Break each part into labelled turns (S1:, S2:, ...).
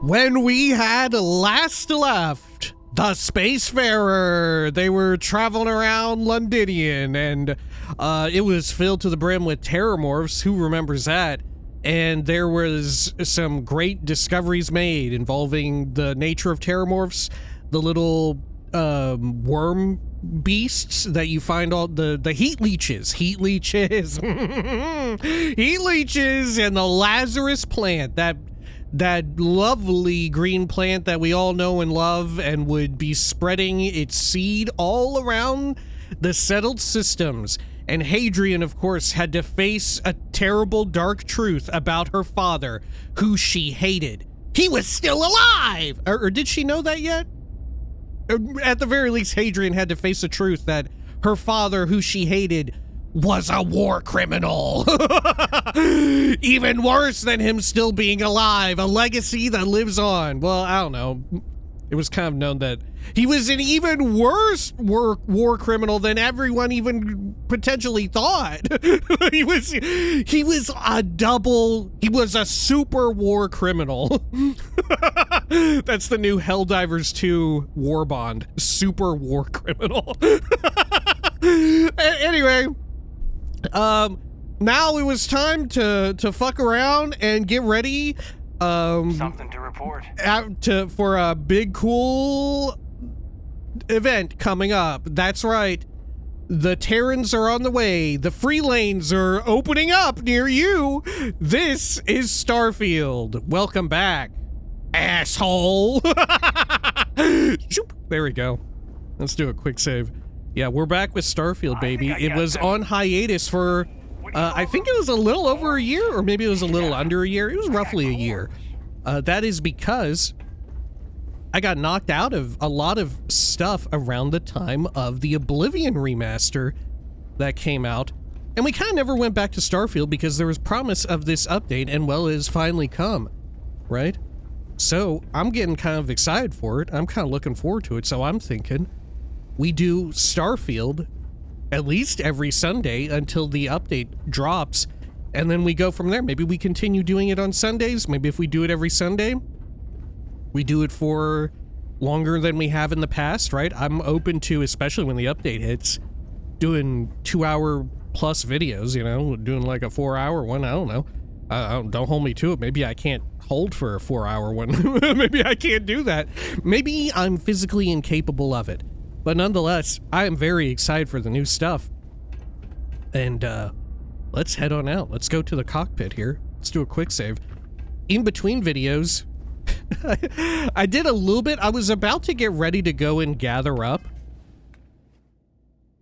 S1: When we had last left the Spacefarer, they were traveling around Londinian, and it was filled to the brim with terramorphs. Who remembers that? And there was some great discoveries made involving the nature of terramorphs, the little worm beasts that you find, all the heat leeches, heat leeches, and the Lazarus plant, that lovely green plant that we all know and love and would be spreading its seed all around the settled systems. And Hadrian, of course, had to face a terrible dark truth about her father, who she hated. He was still alive! Or did she know that yet? At the very least, Hadrian had to face the truth that her father, who she hated, was a war criminal. Even worse than him still being alive, a legacy that lives on. Well, I don't know. It was kind of known that he was an even worse war criminal than everyone even potentially thought. He was a super war criminal. That's the new Helldivers 2 war bond. Super war criminal. Anyway, now it was time to fuck around and get ready.
S2: Something to report.
S1: For a big cool event coming up. That's right. The Terrans are on the way. The free lanes are opening up near you. This is Starfield. Welcome back, asshole. There we go. Let's do a quick save. Yeah, we're back with Starfield, baby. It was on hiatus for, I think it was a little over a year, or maybe it was a little under a year. It was roughly a year. That is because I got knocked out of a lot of stuff around the time of the Oblivion remaster that came out. And we kind of never went back to Starfield because there was promise of this update, and well, it has finally come, right? So I'm getting kind of excited for it. I'm kind of looking forward to it. So I'm thinking we do Starfield at least every Sunday until the update drops, and then we go from there. Maybe we continue doing it on Sundays. Maybe if we do it every Sunday, we do it for longer than we have in the past, right? I'm open to, especially when the update hits, doing 2-hour plus videos, you know, doing like a 4-hour one. I don't know. Don't hold me to it. Maybe I can't hold for a 4-hour one. Maybe I can't do that. Maybe I'm physically incapable of it. But nonetheless, I am very excited for the new stuff. And let's head on out. Let's go to the cockpit here. Let's do a quick save. In between videos, I did a little bit. I was about to get ready to go and gather up.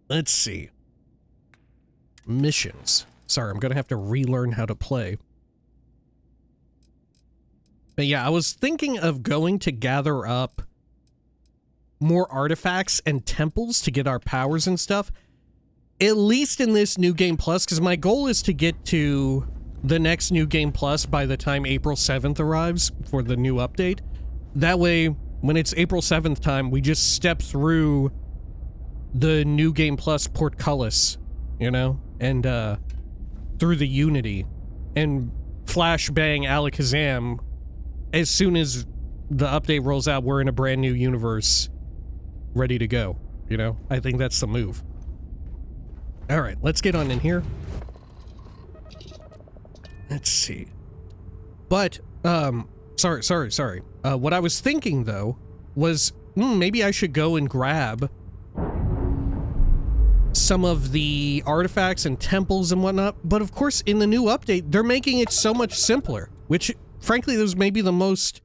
S1: Let's see. Missions. Sorry, I'm going to have to relearn how to play. But yeah, I was thinking of going to gather up more artifacts and temples to get our powers and stuff, at least in this New Game Plus, because my goal is to get to the next New Game Plus by the time April 7th arrives for the new update. That way, when it's April 7th time, we just step through the New Game Plus portcullis, you know, and through the Unity, and flashbang Alakazam. As soon as the update rolls out, we're in a brand new universe, ready to go, you know? I think that's the move. All right, let's get on in here. Let's see. But, sorry. What I was thinking, though, was maybe I should go and grab some of the artifacts and temples and whatnot. But, of course, in the new update, they're making it so much simpler, which, frankly, was maybe the most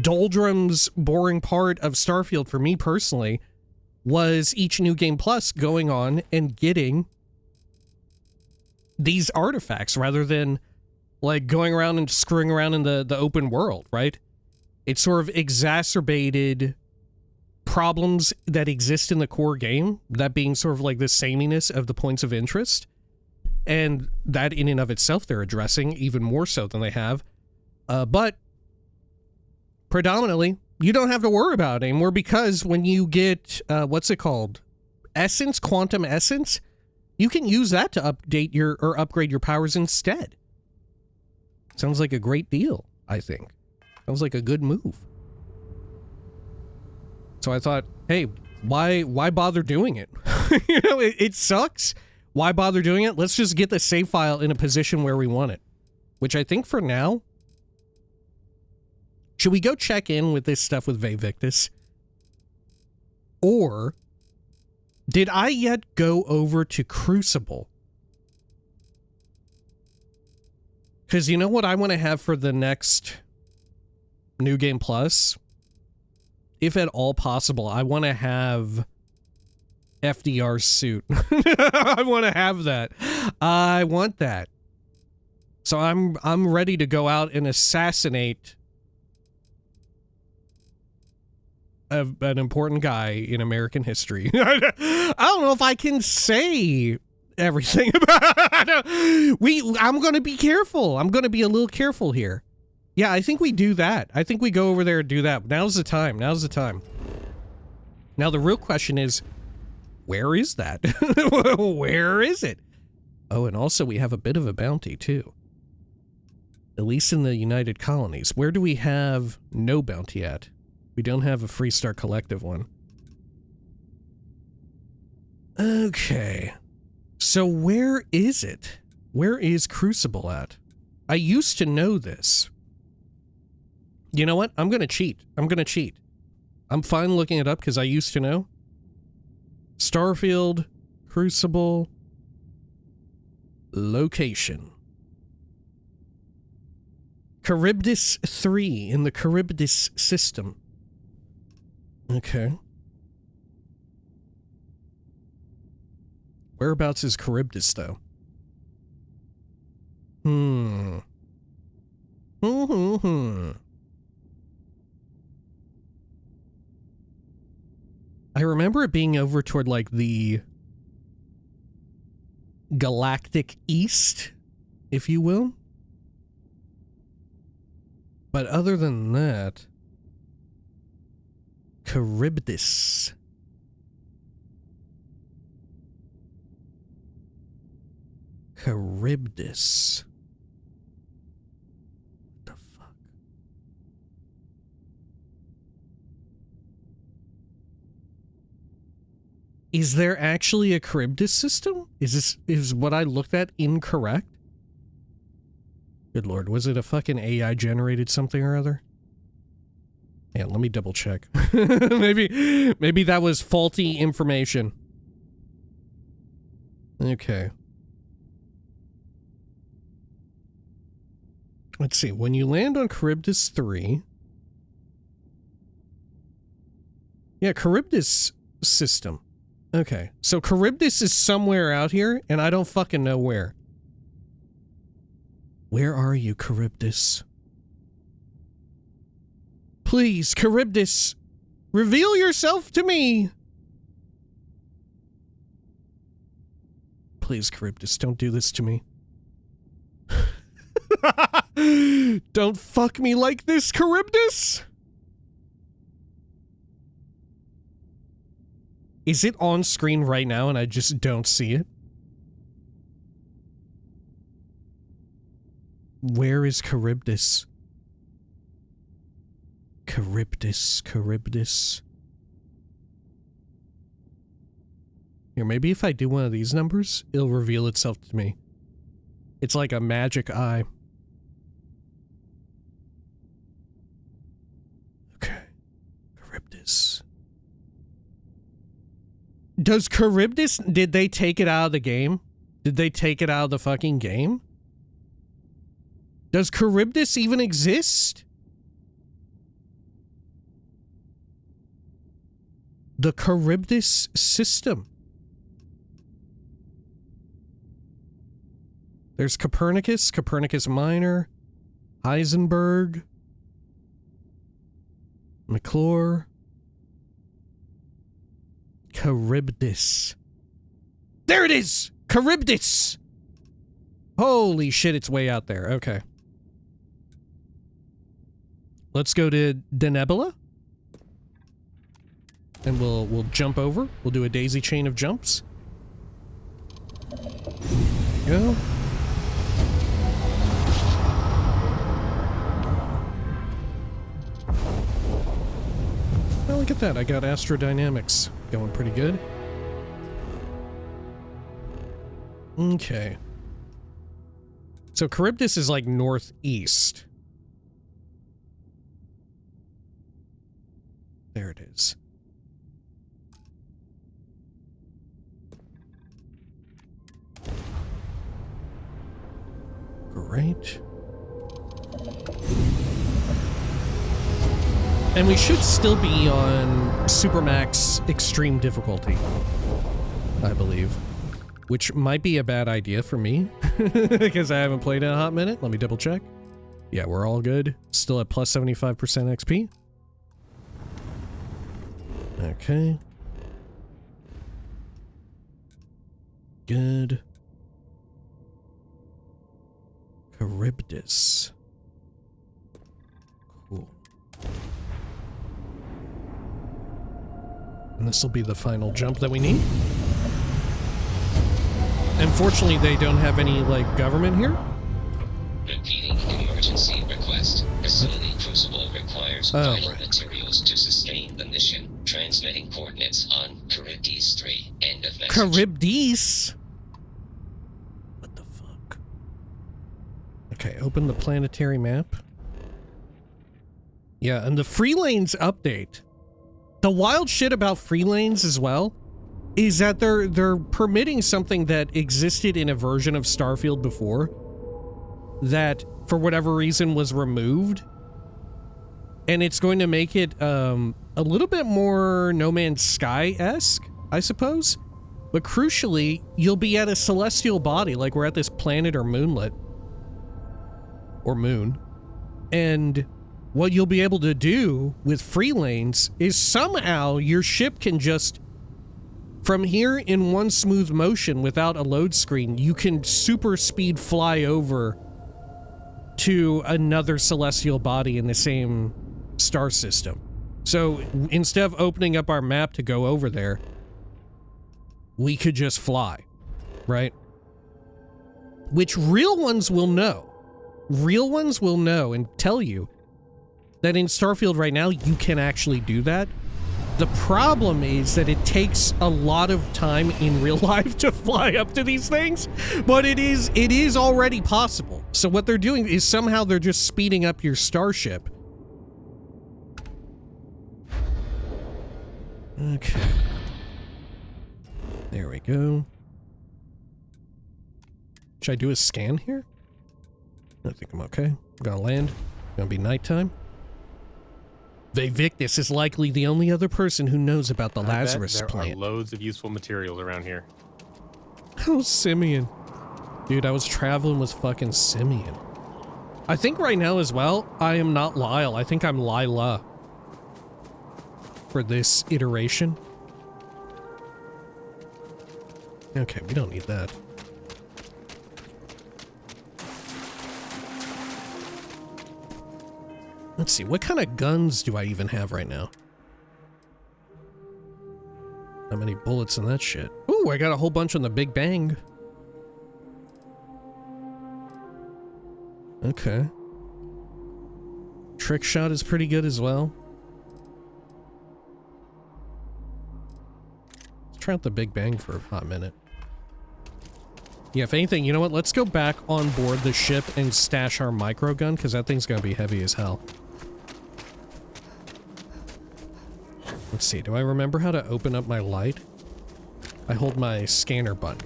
S1: doldrums, boring part of Starfield for me personally, was each New Game Plus going on and getting these artifacts rather than like going around and screwing around in the open world, right? It sort of exacerbated problems that exist in the core game, that being sort of like the sameness of the points of interest, and that in and of itself they're addressing even more so than they have. But predominantly, you don't have to worry about it anymore, because when you get, what's it called? Essence, Quantum Essence, you can use that to update your, or upgrade your powers instead. Sounds like a great deal, I think. Sounds like a good move. So I thought, hey, why bother doing it? You know, it sucks. Why bother doing it? Let's just get the save file in a position where we want it. Which I think for now... Should we go check in with this stuff with Vevictus? Or... did I yet go over to Crucible? Because you know what I want to have for the next New Game Plus? If at all possible, I want to have FDR's suit. I want to have that. I want that. So I'm ready to go out and assassinate an important guy in American history. I don't know if I can say everything about it. I'm going to be careful. I'm going to be a little careful here. Yeah, I think we do that. I think we go over there and do that. Now's the time. Now's the time. Now, the real question is, where is that? Where is it? Oh, and also we have a bit of a bounty, too. At least in the United Colonies. Where do we have no bounty at? We don't have a Freestar Collective one. Okay. So where is it? Where is Crucible at? I used to know this. You know what? I'm gonna cheat. I'm gonna cheat. I'm fine looking it up because I used to know. Starfield, Crucible, location. Charybdis III in the Charybdis system. Okay. Whereabouts is Charybdis, though? I remember it being over toward, like, the galactic east, if you will. But other than that... Charybdis. Charybdis. What the fuck? Is there actually a Charybdis system? Is what I looked at incorrect? Good lord, was it a fucking AI generated something or other? Yeah, let me double check. maybe that was faulty information. Okay. Let's see. When you land on Charybdis III... yeah, Charybdis system. Okay. So Charybdis is somewhere out here, and I don't fucking know where. Where are you, Charybdis? Please, Charybdis, reveal yourself to me. Please, Charybdis, don't do this to me. Don't fuck me like this, Charybdis. Is it on screen right now and I just don't see it? Where is Charybdis? Charybdis. Here, maybe if I do one of these numbers, it'll reveal itself to me. It's like a magic eye. Okay. Charybdis. Does Charybdis... did they take it out of the game? Did they take it out of the fucking game? Does Charybdis even exist? The Charybdis system. There's Copernicus, Copernicus Minor, Heisenberg, McClure, Charybdis. There it is! Charybdis! Holy shit, it's way out there. Okay. Let's go to Denebula. And we'll jump over. We'll do a daisy chain of jumps. Go. at that. I got astrodynamics going pretty good. Okay. So Charybdis is like northeast. There it is. Great. And we should still be on Supermax Extreme Difficulty, I believe. Which might be a bad idea for me, because I haven't played in a hot minute. Let me double check. Yeah, we're all good. Still at plus 75% XP. Okay. Good. Charybdis. Cool. And this will be the final jump that we need. Unfortunately, they don't have any, like, government here.
S3: Repeating emergency request. Facility Crucible requires vital materials to sustain the mission. Transmitting coordinates on Charybdis III. End of message.
S1: Charybdis? What the fuck? Okay, open the planetary map. Yeah, and the free lanes update. The wild shit about free lanes as well is that they're permitting something that existed in a version of Starfield before that, for whatever reason, was removed. And it's going to make it a little bit more No Man's Sky-esque, I suppose. But crucially, you'll be at a celestial body, like we're at this planet or moonlet. Or moon. And what you'll be able to do with free lanes is somehow your ship can just, from here in one smooth motion without a load screen, you can super speed fly over to another celestial body in the same star system. So instead of opening up our map to go over there, we could just fly, right? Which real ones will know. Real ones will know and tell you that in Starfield right now, you can actually do that. The problem is that it takes a lot of time in real life to fly up to these things, but it is already possible. So what they're doing is somehow they're just speeding up your starship. Okay. There we go. Should I do a scan here? I think I'm okay. I'm gonna land. Gonna be nighttime. Victus is likely the only other person who knows about the Lazarus plant.
S4: There are loads of useful materials around here.
S1: Oh, Simeon. Dude, I was traveling with fucking Simeon. I think right now as well, I am not Lyle. I think I'm Lila. For this iteration. Okay, we don't need that. Let's see, what kind of guns do I even have right now? How many bullets in that shit? Ooh, I got a whole bunch on the Big Bang. Okay. Trick shot is pretty good as well. Let's try out the Big Bang for a hot minute. Yeah, if anything, you know what? Let's go back on board the ship and stash our micro gun, because that thing's gonna be heavy as hell. Let's see, do I remember how to open up my light? I hold my scanner button.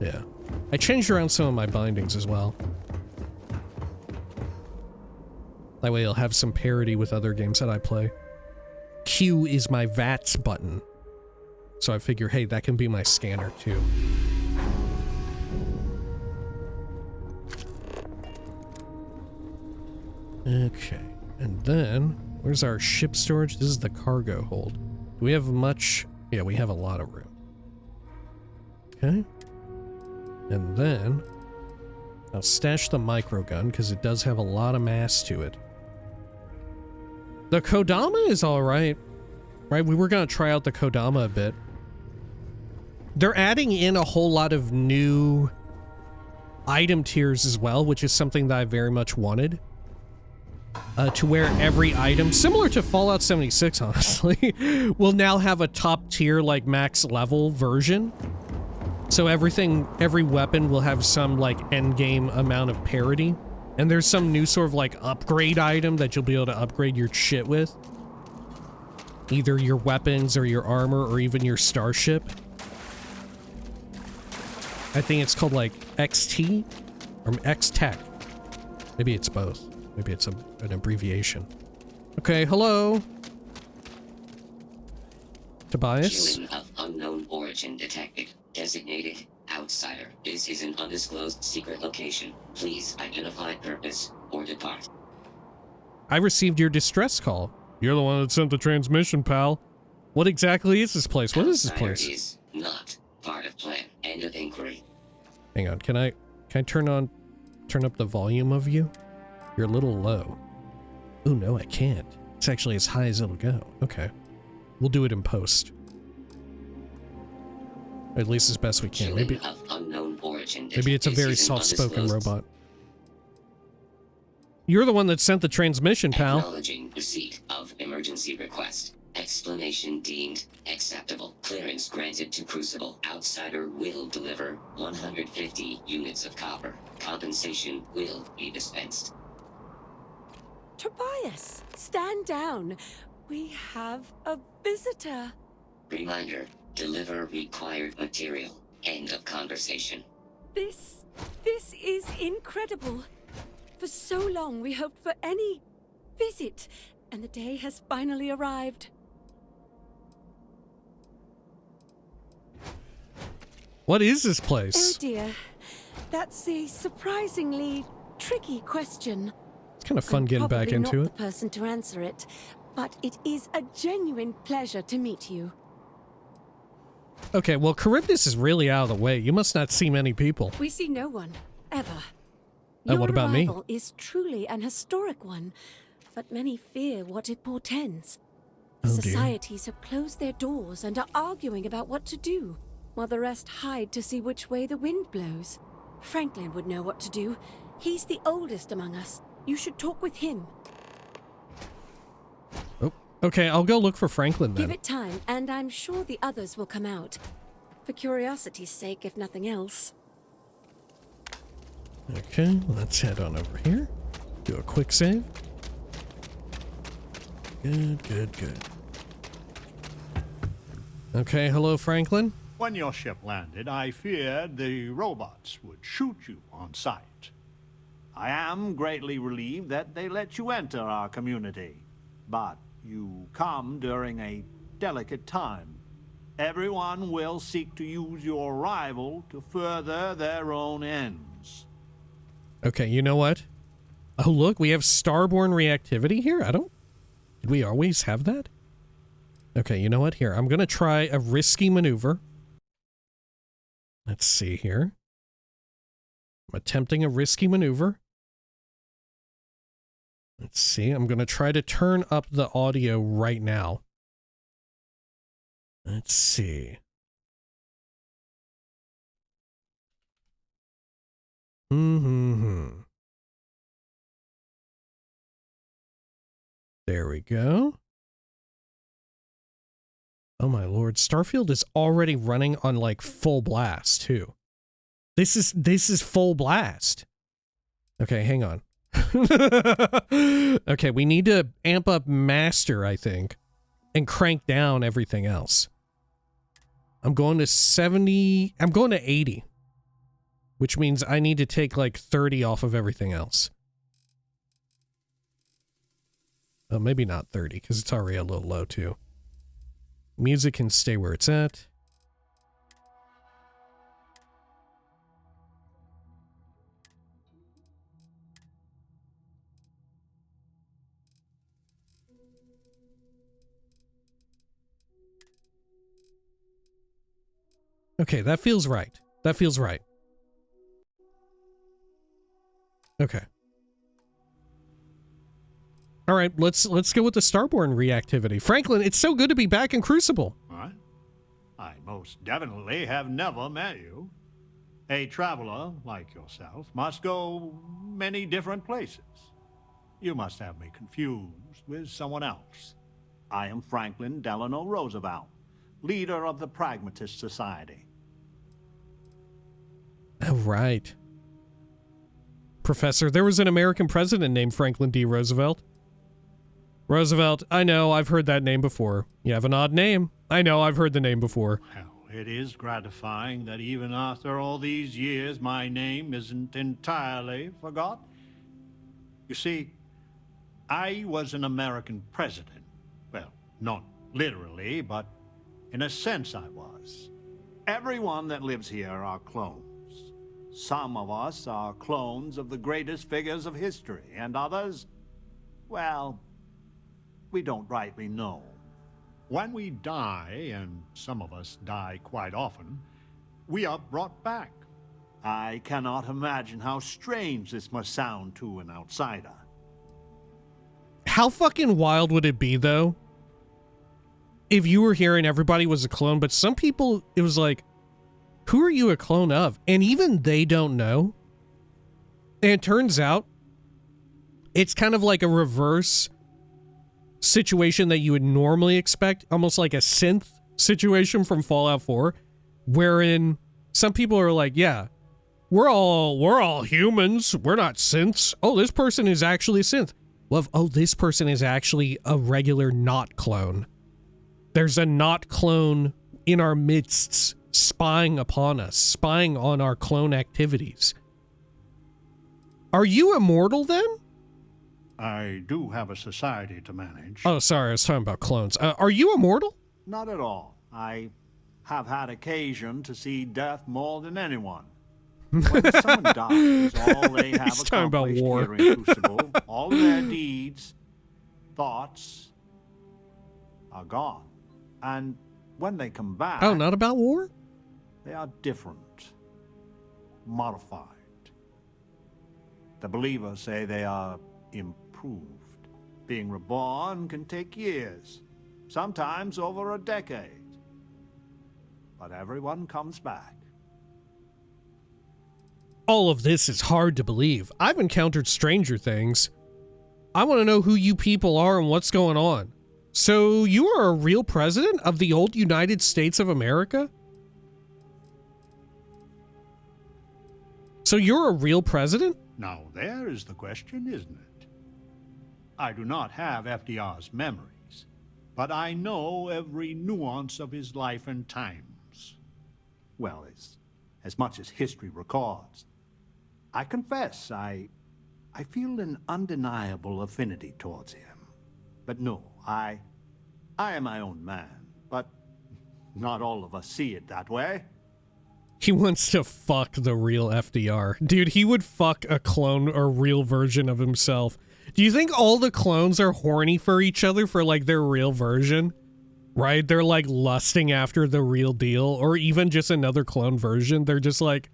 S1: Yeah. I changed around some of my bindings as well. That way I'll have some parity with other games that I play. Q is my VATS button. So I figure, hey, that can be my scanner too. Okay, and then, where's our ship storage? This is the cargo hold. Do we have much? Yeah, we have a lot of room. Okay. And then, I'll stash the micro gun, because it does have a lot of mass to it. The Kodama is alright. Right, we were going to try out the Kodama a bit. They're adding in a whole lot of new item tiers as well, which is something that I very much wanted. to where every item, similar to Fallout 76, honestly, will now have a top tier, like max level version. So every weapon will have some like end game amount of parity. And there's some new sort of like upgrade item that you'll be able to upgrade your shit with. Either your weapons or your armor or even your starship. I think it's called like XT or X-Tech. Maybe it's both. Maybe it's an abbreviation. Okay, hello. Tobias?
S3: Human of unknown origin detected. Designated outsider. This is an undisclosed secret location. Please identify purpose or depart.
S1: I received your distress call. You're the one that sent the transmission, pal. What exactly is this place? What is this place?
S3: Outsider is not part of plan. End of inquiry.
S1: Hang on, can I turn up the volume of you? You're a little low. Oh no, I can't. It's actually as high as it'll go. Okay. We'll do it in post. Or at least as best we can. Maybe
S3: of unknown origin.
S1: Maybe it's a very soft-spoken robot. You're the one that sent the transmission, pal.
S3: Acknowledging receipt of emergency request. Explanation deemed acceptable. Clearance granted to Crucible. Outsider will deliver 150 units of copper. Compensation will be dispensed.
S5: Tobias, stand down. We have a visitor.
S3: Reminder, deliver required material. End of conversation.
S5: This is incredible. For so long we hoped for any visit, and the day has finally arrived.
S1: What is this place?
S5: Oh dear, that's a surprisingly tricky question.
S1: It's kind of fun getting back into
S5: I'm
S1: it.
S5: not the person to answer it, but it is a genuine pleasure to meet you.
S1: Okay, well, Charybdis is really out of the way. You must not see many people.
S5: We see no one, ever.
S1: Oh, what about me?
S5: Your arrival is truly an historic one, but many fear what it portends. The
S1: Oh, dear.
S5: societies have closed their doors and are arguing about what to do, while the rest hide to see which way the wind blows. Franklin would know what to do. He's the oldest among us. You should talk with him.
S1: Oh, okay, I'll go look for Franklin then.
S5: Give it time, and I'm sure the others will come out. For curiosity's sake, if nothing else.
S1: Okay, let's head on over here. Do a quick save. Good. Okay, hello, Franklin.
S6: When your ship landed, I feared the robots would shoot you on sight. I am greatly relieved that they let you enter our community. But you come during a delicate time. Everyone will seek to use your arrival to further their own ends.
S1: Okay, you know what? Oh, look, we have starborn reactivity here? Did we always have that? Okay, you know what? Here, I'm gonna try a risky maneuver. Let's see here. I'm attempting a risky maneuver. Let's see, I'm gonna try to turn up the audio right now. Let's see. There we go. Oh my lord, Starfield is already running on like full blast too. This is full blast. Okay, hang on. Okay, we need to amp up master, I think, and crank down everything else. I'm going to 70, I'm going to 80, which means I need to take like 30 off of everything else. Oh, maybe not 30, because it's already a little low too. Music can stay where it's at. Okay, that feels right. That feels right. Okay. All right, let's go with the Starborn reactivity. Franklin, it's so good to be back in Crucible.
S6: What? I most definitely have never met you. A traveler like yourself must go many different places. You must have me confused with someone else. I am Franklin Delano Roosevelt, leader of the Pragmatist Society.
S1: Oh, right. Professor, there was an American president named Franklin D. Roosevelt. Roosevelt, I know, I've heard that name before. You have an odd name. I know, I've heard the name before.
S6: Well, it is gratifying that even after all these years, my name isn't entirely forgotten. You see, I was an American president. Well, not literally, but in a sense I was. Everyone that lives here are clones. Some of us are clones of the greatest figures of history, and others, well, we don't rightly know. When we die, and some of us die quite often, we are brought back. I cannot imagine how strange this must sound to an outsider.
S1: How fucking wild would it be, though, if you were here and everybody was a clone, but some people, it was like, who are you a clone of? And even they don't know. And it turns out, it's kind of like a reverse situation that you would normally expect, almost like a synth situation from Fallout 4, wherein some people are like, yeah, we're all humans, we're not synths. Oh, this person is actually a synth. Well, oh, this person is actually a regular not clone. There's a not clone in our midst, spying upon us, spying on our clone activities. Are you immortal then?
S6: I do have a society to manage.
S1: Oh, sorry, I was talking about clones. Are you immortal?
S6: Not at all. I have had occasion to see death more than anyone. When someone dies, all they have
S1: He's talking about
S6: accomplished
S1: war.
S6: here in Crucible, all of their deeds, thoughts, are gone. And when they come back...
S1: Oh, not about war?
S6: They are different, modified. The believers say they are improved. Being reborn can take years, sometimes over a decade. But everyone comes back.
S1: All of this is hard to believe. I've encountered stranger things. I want to know who you people are and what's going on. So you are a real president of the old United States of America? So you're a real president?
S6: Now there is the question, isn't it? I do not have FDR's memories, but I know every nuance of his life and times. Well, as much as history records. I confess, I feel an undeniable affinity towards him. But no, I am my own man, but not all of us see it that way.
S1: He wants to fuck the real FDR. Dude, he would fuck a clone or real version of himself. Do you think all the clones are horny for each other for, like, their real version? Right? They're, like, lusting after the real deal, or even just another clone version. They're just, like,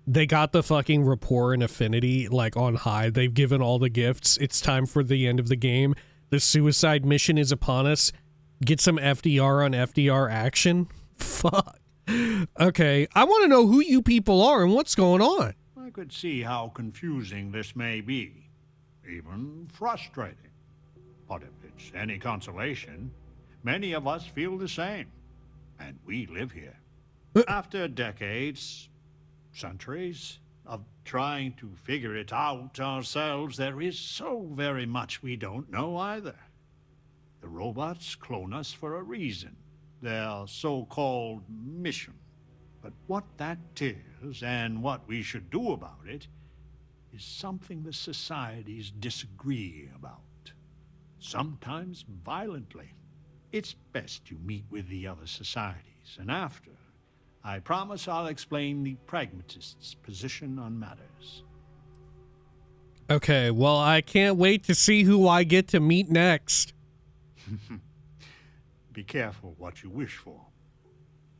S1: they got the fucking rapport and affinity, like, on high. They've given all the gifts. It's time for the end of the game. The suicide mission is upon us. Get some FDR on FDR action. Fuck. Okay, I want to know who you people are and what's going on.
S6: I could see how confusing this may be, even frustrating. But if it's any consolation, many of us feel the same, and we live here. After decades, centuries, of trying to figure it out ourselves, there is so very much we don't know either. The robots clone us for a reason. Their so-called mission. But what that is, and what we should do about it, is something the societies disagree about. Sometimes violently. It's best you meet with the other societies, and after, I promise I'll explain the pragmatists' position on matters.
S1: Okay, well, I can't wait to see who I get to meet next.
S6: Be careful what you wish for.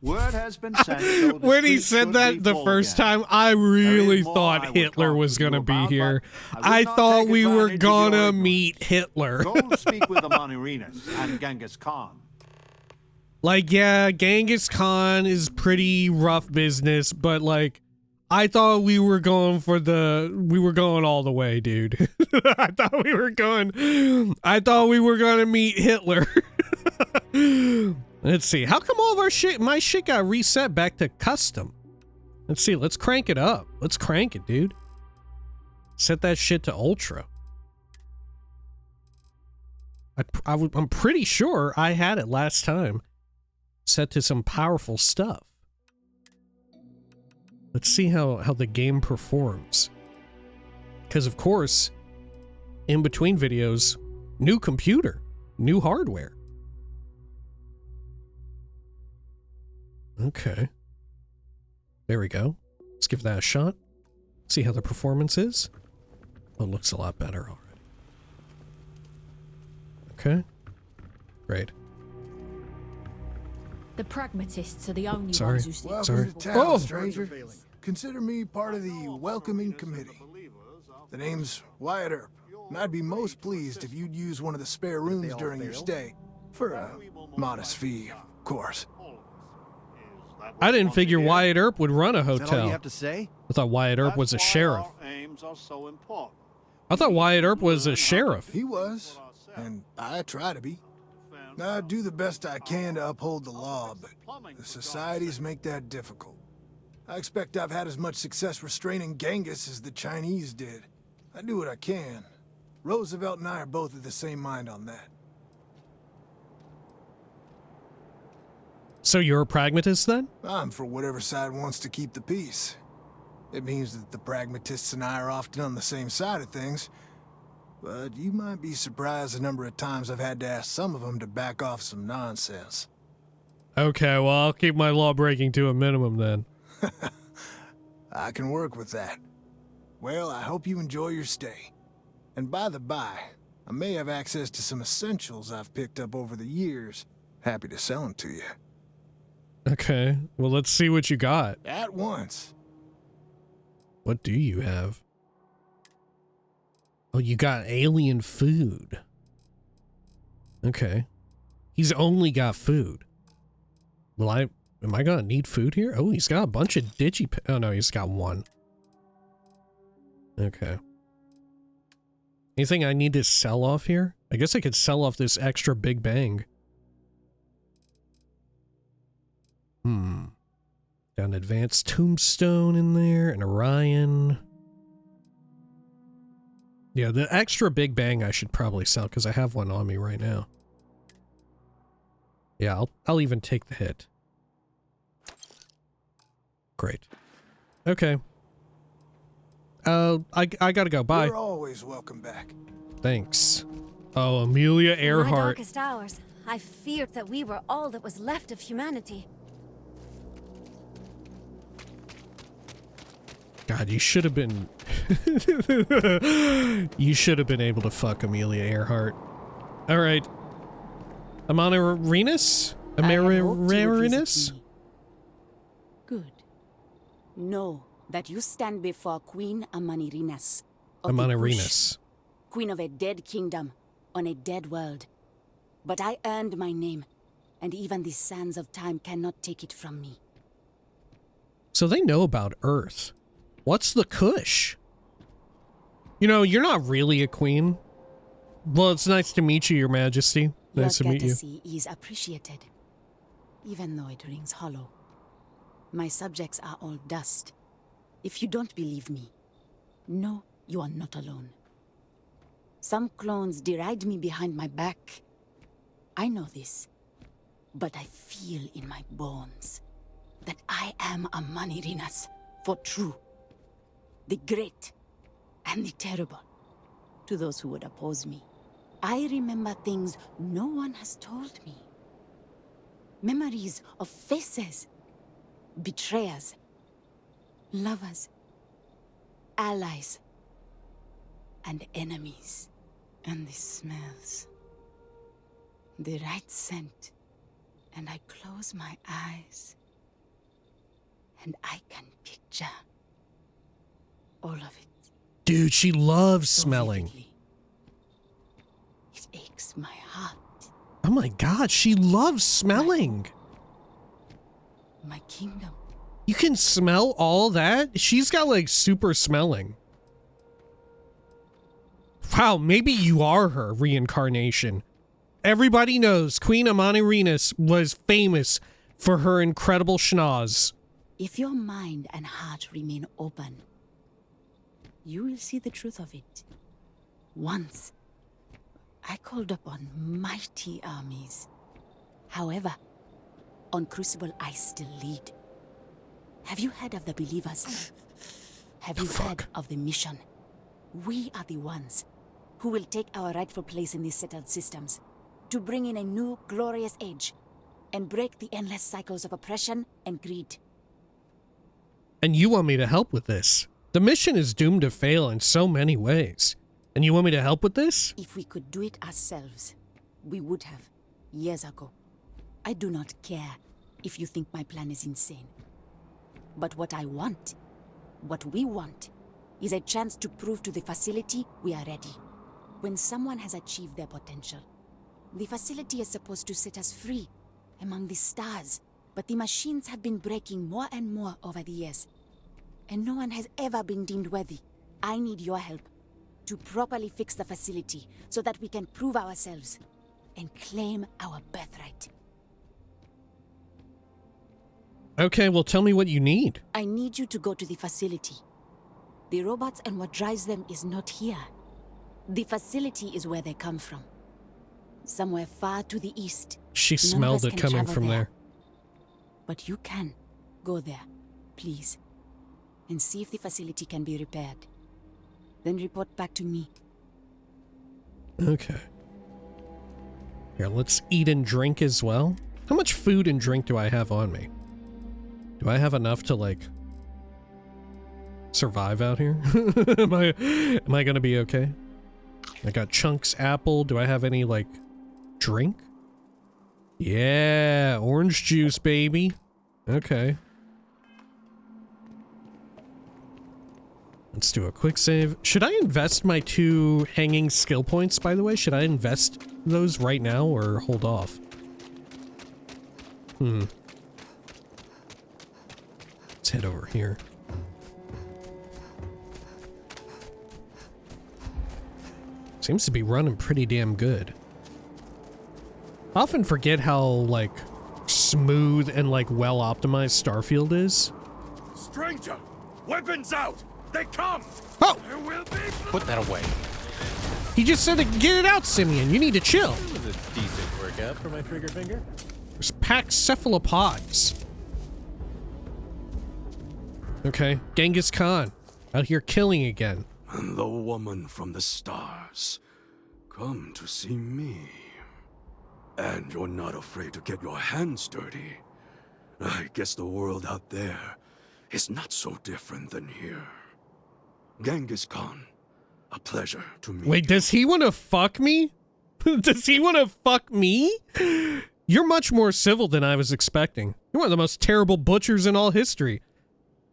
S6: Word has been sent. So
S1: when he said that the first time, I really thought Hitler was going to be here. I thought we were going to meet Hitler.
S6: Go speak with the Monerinas and Genghis Khan.
S1: Like, yeah, Genghis Khan is pretty rough business, but, like, I thought we were going all the way, dude. I thought we were going to meet Hitler. Let's see. How come all of my shit got reset back to custom? Let's see. Let's crank it up. Let's crank it, dude. Set that shit to ultra. I'm pretty sure I had it last time. Set to some powerful stuff. Let's see how the game performs. Because, of course, in between videos, new computer, new hardware. Okay. There we go. Let's give that a shot. See how the performance is. Oh, it looks a lot better already. Okay. Great.
S7: The pragmatists are the only ones who stick.
S8: Welcome to town,
S1: Oh!
S8: stranger. Consider me part of the welcoming committee. The name's Wyatt Earp, and I'd be most pleased if you'd use one of the spare rooms during your stay. For a modest fee, of course.
S1: I didn't figure Wyatt Earp would run a
S9: Is that all you
S1: hotel.
S9: have to say?
S1: I thought Wyatt Earp was a sheriff.
S6: Our aims are so important.
S1: I thought Wyatt Earp was a sheriff.
S8: He was, and I try to be. I do the best I can to uphold the law, but the societies make that difficult. I expect I've had as much success restraining Genghis as the Chinese did. I do what I can. Roosevelt and I are both of the same mind on that.
S1: So you're a pragmatist then?
S8: I'm for whatever side wants to keep the peace. It means that the pragmatists and I are often on the same side of things. But you might be surprised the number of times I've had to ask some of them to back off some nonsense.
S1: Okay, well, I'll keep my law breaking to a minimum then.
S8: I can work with that. Well, I hope you enjoy your stay. And by the by, I may have access to some essentials I've picked up over the years. Happy to sell them to you.
S1: Okay, well, let's see what you got.
S8: At once.
S1: What do you have? Oh, you got alien food. Okay. He's only got food. Well, am I gonna need food here? Oh, he's got a bunch of oh no, he's got one. Okay. Anything I need to sell off here? I guess I could sell off this extra Big Bang. Got an advanced tombstone in there, an Orion. Yeah, the extra Big Bang I should probably sell because I have one on me right now. Yeah, I'll even take the hit. Great. Okay. I gotta go. Bye.
S8: You're always welcome back.
S1: Thanks. Oh, Amelia
S10: In my
S1: Earhart.
S10: darkest hours, I feared that we were all that was left of humanity.
S1: God, you should have been... you should have been able to fuck Amelia Earhart. Alright. Amanirinus? Amanirinus?
S11: Good. Know that you stand before Queen Amanirinus. of the
S1: Amanirinus.
S11: Kush, Queen of a dead kingdom on a dead world. But I earned my name, and even the sands of time cannot take it from me.
S1: So they know about Earth. What's the Kush? You know, you're not really a queen. Well, it's nice to meet you, Your Majesty. Nice to
S11: Your
S1: meet you.
S11: courtesy is appreciated, even though it rings hollow. My subjects are all dust. If you don't believe me, know you are not alone. Some clones deride me behind my back. I know this, but I feel in my bones that I am a Manirinas for true. The great and the terrible to those who would oppose me. I remember things no one has told me. Memories of faces, betrayers, lovers, allies, and enemies. And the smells. The right scent. And I close my eyes. And I can picture all of it.
S1: Dude, she loves
S11: So
S1: smelling.
S11: vividly. It aches my heart.
S1: Oh my god, she loves smelling.
S11: My kingdom.
S1: You can smell all that? She's got like super smelling. Wow, maybe you are her reincarnation. Everybody knows Queen Amanirenas was famous for her incredible schnoz.
S11: If your mind and heart remain open, you will see the truth of it. Once, I called upon mighty armies. However, on Crucible, I still lead. Have you heard of the believers? Have you heard of the mission? We are the ones who will take our rightful place in these settled systems to bring in a new, glorious age and break the endless cycles of oppression and greed.
S1: And you want me to help with this? The mission is doomed to fail in so many ways. And you want me to help with this?
S11: If we could do it ourselves, we would have, years ago. I do not care if you think my plan is insane. But what I want, what we want, is a chance to prove to the facility we are ready. When someone has achieved their potential, the facility is supposed to set us free among the stars. But the machines have been breaking more and more over the years, and no one has ever been deemed worthy. I need your help to properly fix the facility so that we can prove ourselves and claim our birthright.
S1: Okay, well tell me what you need.
S11: I need you to go to the facility. The robots and what drives them is not here. The facility is where they come from. Somewhere far to the east.
S1: She smelled it coming from there.
S11: But you can go there, please, and see if the facility can be repaired. Then report back to me.
S1: Okay. Here, let's eat and drink as well. How much food and drink do I have on me? Do I have enough to, like, survive out here? Am I gonna be okay? I got Chunks apple. Do I have any, like, drink? Yeah, orange juice, baby. Okay. Let's do a quick save. Should I invest my 2 hanging skill points, by the way? Should I invest those right now or hold off? Let's head over here. Seems to be running pretty damn good. I often forget how, like, smooth and, like, well-optimized Starfield is.
S9: Stranger! Weapons out! They come!
S1: Oh!
S9: There will be...
S4: Put that away.
S1: He just said to get it out, Simeon. You need to chill.
S4: That was a decent workout for my trigger finger.
S1: There's packed cephalopods. Okay, Genghis Khan. Out here killing again.
S9: And the woman from the stars. Come to see me. And you're not afraid to get your hands dirty. I guess the world out there is not so different than here. Genghis Khan, a pleasure to meet you.
S1: Wait, does he want to fuck me? Does he want to fuck me? You're much more civil than I was expecting. You're one of the most terrible butchers in all history.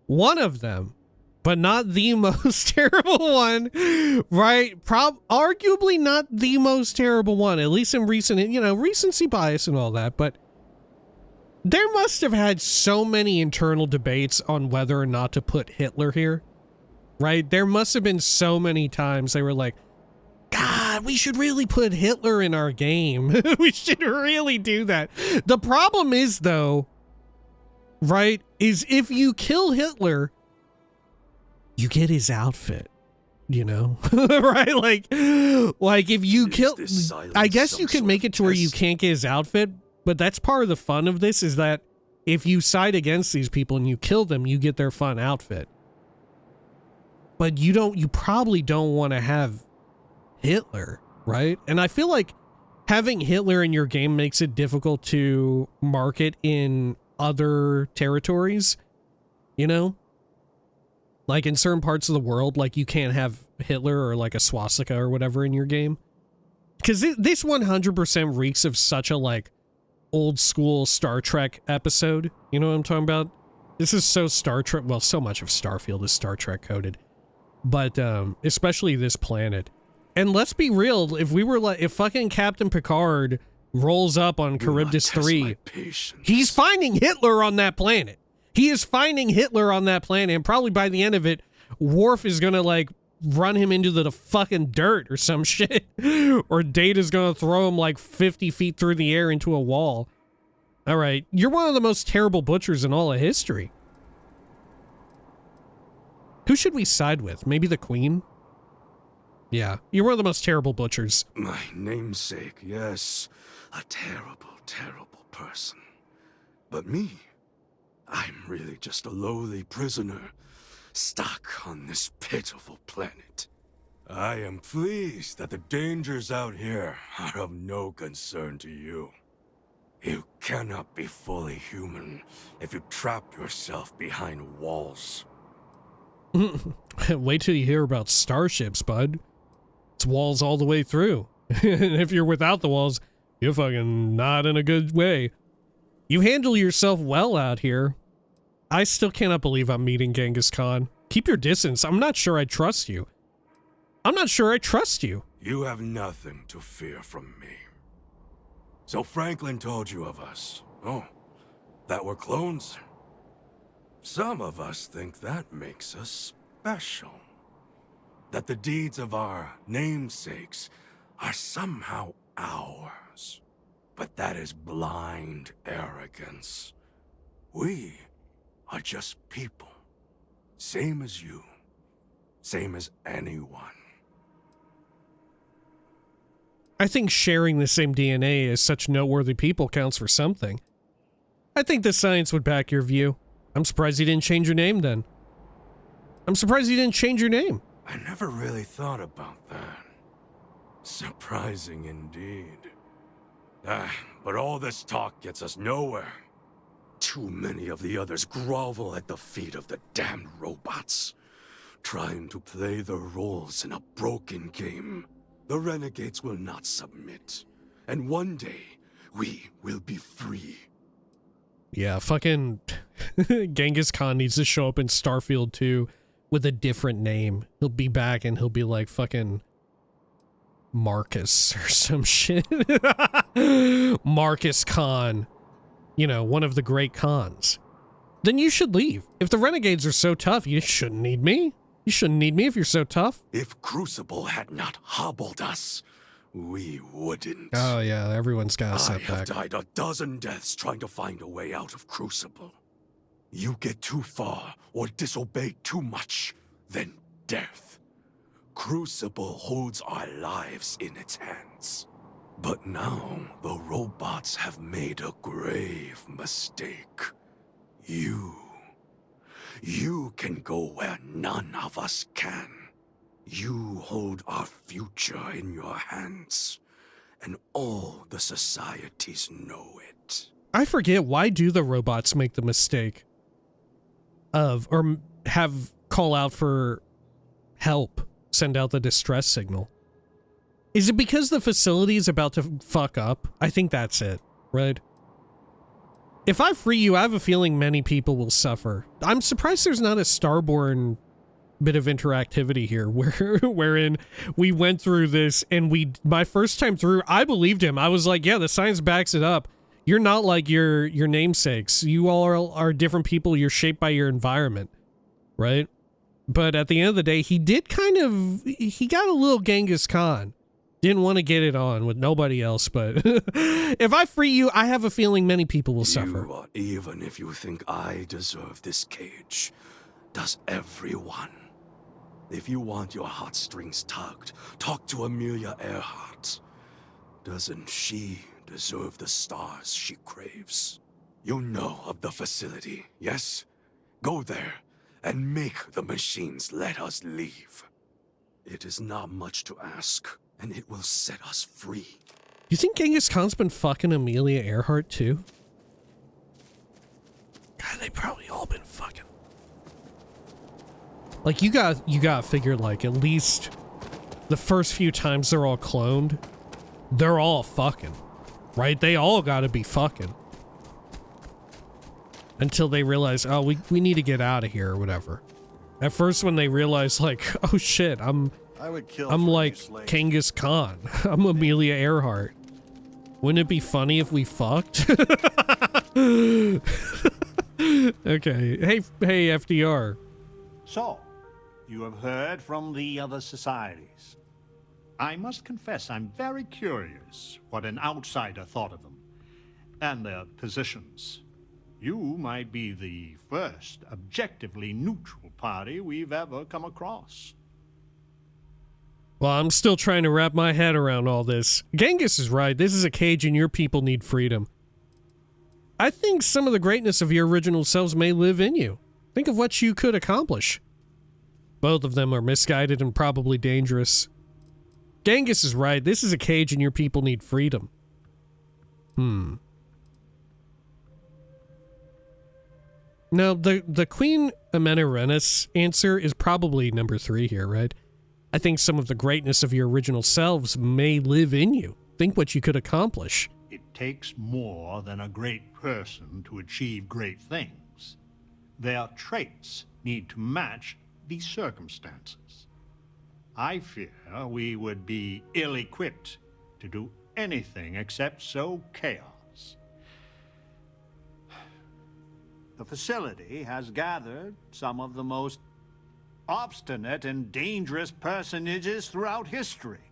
S1: One of them, but not the most terrible one, right? Arguably not the most terrible one, at least in recent, you know, recency bias and all that, but there must have had so many internal debates on whether or not to put Hitler here, right? There must have been so many times they were like, God, we should really put Hitler in our game. We should really do that. The problem is, though, right, is if you kill Hitler, you get his outfit, you know? Right? Like if you kill... I guess you can make it to where you can't get his outfit, but that's part of the fun of this, is that if you side against these people and you kill them, you get their fun outfit. But you probably don't want to have Hitler, right? And I feel like having Hitler in your game makes it difficult to market in other territories, you know? Like in certain parts of the world, like you can't have Hitler or like a swastika or whatever in your game. Because this 100% reeks of such a like old school Star Trek episode. You know what I'm talking about? This is so Star Trek. Well, so much of Starfield is Star Trek coded. But especially this planet. And let's be real, if fucking Captain Picard rolls up on Charybdis III, he's finding Hitler on that planet. He is finding Hitler on that planet, and probably by the end of it, Worf is gonna, like, run him into the fucking dirt or some shit. Or Data's gonna throw him, like, 50 feet through the air into a wall. Alright, you're one of the most terrible butchers in all of history. Who should we side with? Maybe the Queen? Yeah, you're one of the most terrible butchers.
S9: My namesake, yes. A terrible, terrible person. But me, I'm really just a lowly prisoner, stuck on this pitiful planet. I am pleased that the dangers out here are of no concern to you. You cannot be fully human if you trap yourself behind walls.
S1: Wait till you hear about starships, bud. It's walls all the way through. And if you're without the walls, you're fucking not in a good way. You handle yourself well out here. I still cannot believe I'm meeting Genghis Khan. Keep your distance. I'm not sure I trust you. I'm not sure I trust you.
S9: You have nothing to fear from me. So Franklin told you of us. Oh, that we're clones? Some of us think that makes us special. That the deeds of our namesakes are somehow ours. But that is blind arrogance. We are just people. Same as you. Same as anyone.
S1: I think sharing the same DNA as such noteworthy people counts for something. I think the science would back your view. I'm surprised you didn't change your name then. I'm surprised you didn't change your name.
S9: I never really thought about that. Surprising indeed. But all this talk gets us nowhere. Too many of the others grovel at the feet of the damned robots, trying to play their roles in a broken game. The renegades will not submit, and one day, we will be free.
S1: Yeah, fucking Genghis Khan needs to show up in Starfield 2 with a different name. He'll be back and he'll be like fucking Marcus or some shit. Marcus Khan. You know, one of the great Khans. Then you should leave. If the renegades are so tough, you shouldn't need me. You shouldn't need me if you're so tough.
S9: If Crucible had not hobbled us, we wouldn't.
S1: Oh yeah, everyone's got a setback.
S9: I have died a dozen deaths trying to find a way out of Crucible. You get too far or disobey too much, then death. Crucible holds our lives in its hands. But now, the robots have made a grave mistake. You can go where none of us can. You hold our future in your hands, and all the societies know it.
S1: I forget, why do the robots make the mistake of, or have call out for help, send out the distress signal? Is it because the facility is about to fuck up? I think that's it, right? If I free you, I have a feeling many people will suffer. I'm surprised there's not a Starborn bit of interactivity here wherein we went through this and my first time through, I believed him. I was like, yeah, the science backs it up. You're not like your namesakes. You all are different people. You're shaped by your environment, right? But at the end of the day, he did he got a little Genghis Khan. Didn't want to get it on with nobody else, but if I free you, I have a feeling many people will suffer.
S9: Even if you think I deserve this cage, does everyone. If you want your heartstrings tugged, talk to Amelia Earhart. Doesn't she deserve the stars she craves? You know of the facility, yes? Go there and make the machines let us leave. It is not much to ask, and it will set us free.
S1: You think Genghis Khan's been fucking Amelia Earhart too? God, they probably all been fucking. Like, you got figure, like, at least the first few times they're all cloned, they're all fucking, right? They all gotta be fucking. Until they realize, oh, we need to get out of here or whatever. At first when they realize, like, oh shit, I'm like Genghis Khan. I'm Amelia Earhart. Wouldn't it be funny if we fucked? Okay. Hey, FDR.
S6: So, you have heard from the other societies. I must confess I'm very curious what an outsider thought of them and their positions. You might be the first objectively neutral party we've ever come across.
S1: Well, I'm still trying to wrap my head around all this. Genghis is right. This is a cage and your people need freedom. I think some of the greatness of your original selves may live in you. Think of what you could accomplish. Both of them are misguided and probably dangerous. Genghis is right. This is a cage and your people need freedom. Now, the Queen Amenarenis answer is probably number 3 here, right? I think some of the greatness of your original selves may live in you. Think what you could accomplish.
S6: It takes more than a great person to achieve great things. Their traits need to match the circumstances. I fear we would be ill-equipped to do anything except sow chaos. The facility has gathered some of the most obstinate and dangerous personages throughout history.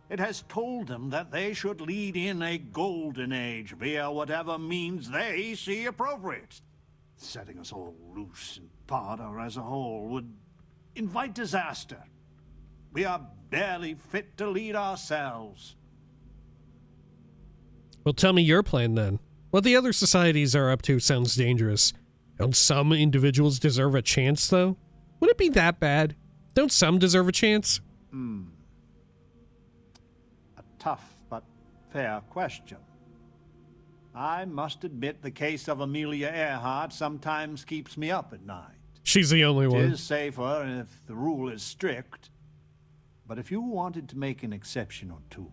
S6: It has told them that they should lead in a golden age via whatever means they see appropriate. Setting us all loose in part or as a whole would invite disaster. We are barely fit to lead ourselves.
S1: Well, tell me your plan then. What the other societies are up to sounds dangerous. Don't some individuals deserve a chance, though? Would it be that bad? Don't some deserve a chance?
S6: A tough but fair question. I must admit the case of Amelia Earhart sometimes keeps me up at night.
S1: She's the only one.
S6: It is safer if the rule is strict. But if you wanted to make an exception or two,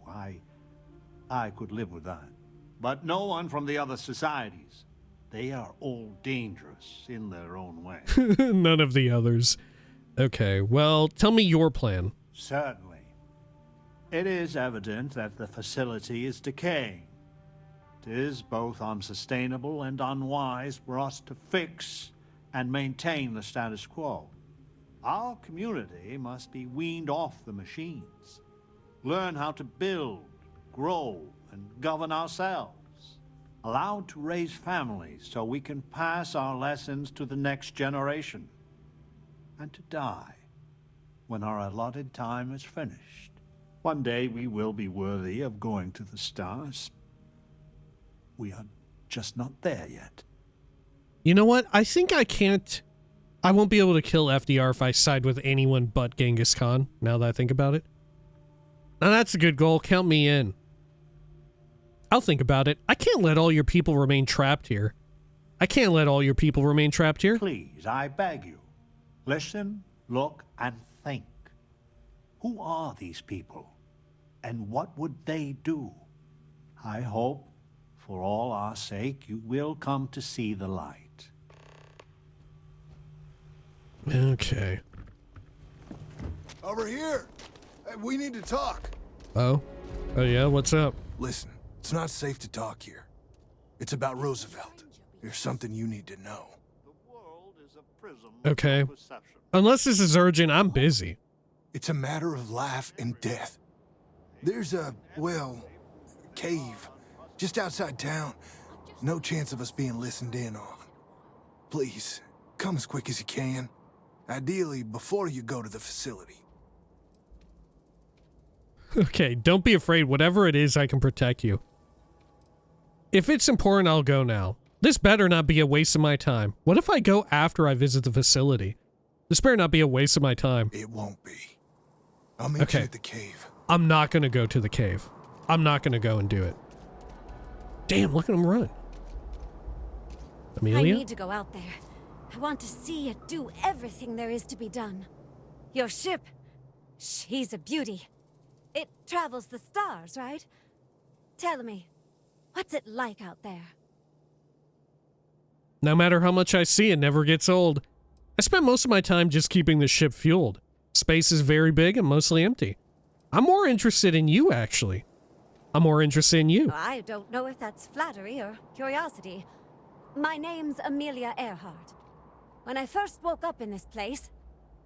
S6: I could live with that. But no one from the other societies. They are all dangerous in their own way.
S1: None of the others. Okay, well, tell me your plan.
S6: Certainly. It is evident that the facility is decaying. It is both unsustainable and unwise for us to fix and maintain the status quo. Our community must be weaned off the machines. Learn how to build, grow, and govern ourselves. Allowed to raise families so we can pass our lessons to the next generation. And to die when our allotted time is finished. One day we will be worthy of going to the stars. We are just not there yet.
S1: You know what? I think I won't be able to kill FDR if I side with anyone but Genghis Khan, now that I think about it. Now that's a good goal. Count me in. I'll think about it. I can't let all your people remain trapped here.
S6: Please, I beg you. Listen, look, and think. Who are these people? And what would they do? I hope, for all our sake, you will come to see the light.
S1: Okay.
S8: Over here! Hey, we need to talk.
S1: Oh? Oh yeah, what's up?
S8: Listen, it's not safe to talk here. It's about Roosevelt. There's something you need to know.
S1: Okay. Unless this is urgent, I'm busy.
S8: It's a matter of life and death. There's a cave just outside town. No chance of us being listened in on. Please, come as quick as you can. Ideally, before you go to the facility.
S1: Okay, don't be afraid. Whatever it is, I can protect you. If it's important, I'll go now. This better not be a waste of my time. What if I go after I visit the facility? This better not be a waste of my time.
S8: It won't be. I'll meet you at the cave.
S1: I'm not gonna go to the cave. I'm not gonna go and do it. Damn, look at him run. Amelia?
S10: I need to go out there. I want to see it do everything there is to be done. Your ship, she's a beauty. It travels the stars, right? Tell me, what's it like out there?
S1: No matter how much I see, it never gets old. I spend most of my time just keeping the ship fueled. Space is very big and mostly empty. I'm more interested in you, actually. I'm more interested in you.
S10: I don't know if that's flattery or curiosity. My name's Amelia Earhart. When I first woke up in this place,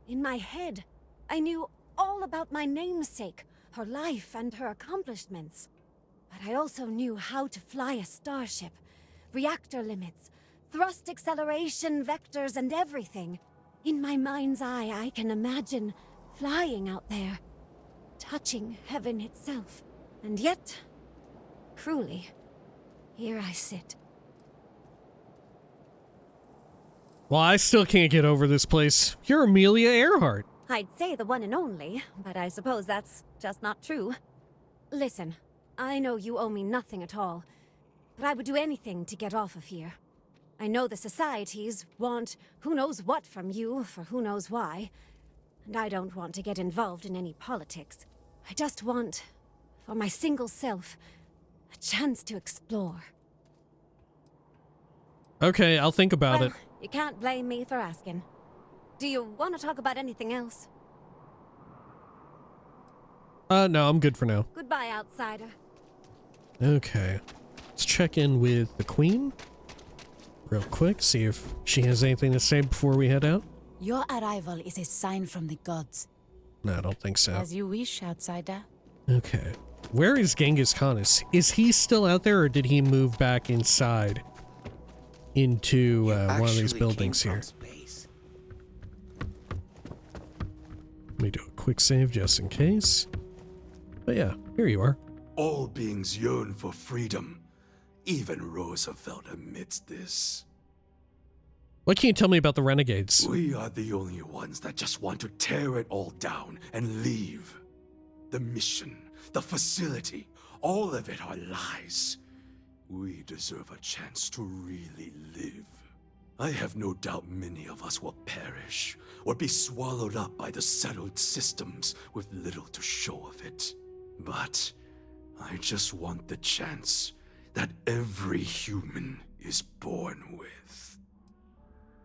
S10: in my head, I knew all about my namesake, her life and her accomplishments. But I also knew how to fly a starship, reactor limits, thrust acceleration vectors and everything. In my mind's eye, I can imagine flying out there, touching heaven itself. And yet, cruelly, here I sit.
S1: Well, I still can't get over this place. You're Amelia Earhart.
S10: I'd say the one and only, but I suppose that's just not true. Listen, I know you owe me nothing at all, but I would do anything to get off of here. I know the societies want who knows what from you for who knows why, and I don't want to get involved in any politics. I just want, for my single self, a chance to explore.
S1: Okay, I'll think about it.
S10: You can't blame me for asking. Do you want to talk about anything else?
S1: No, I'm good for now.
S10: Goodbye, outsider.
S1: Okay. Let's check in with the Queen real quick, see if she has anything to say before we head out.
S11: Your arrival is a sign from the gods.
S1: No, I don't think so.
S11: As you wish, outsider.
S1: Okay. Where is Genghis Khan? Is he still out there, or did he move back inside into one of these buildings here? Let me do a quick save just in case. But yeah, here you are.
S9: All beings yearn for freedom. Even Roosevelt admits this.
S1: What can you tell me about the Renegades?
S9: We are the only ones that just want to tear it all down and leave. The mission, the facility, all of it are lies. We deserve a chance to really live. I have no doubt many of us will perish or be swallowed up by the settled systems with little to show of it. But I just want the chance that every human is born with.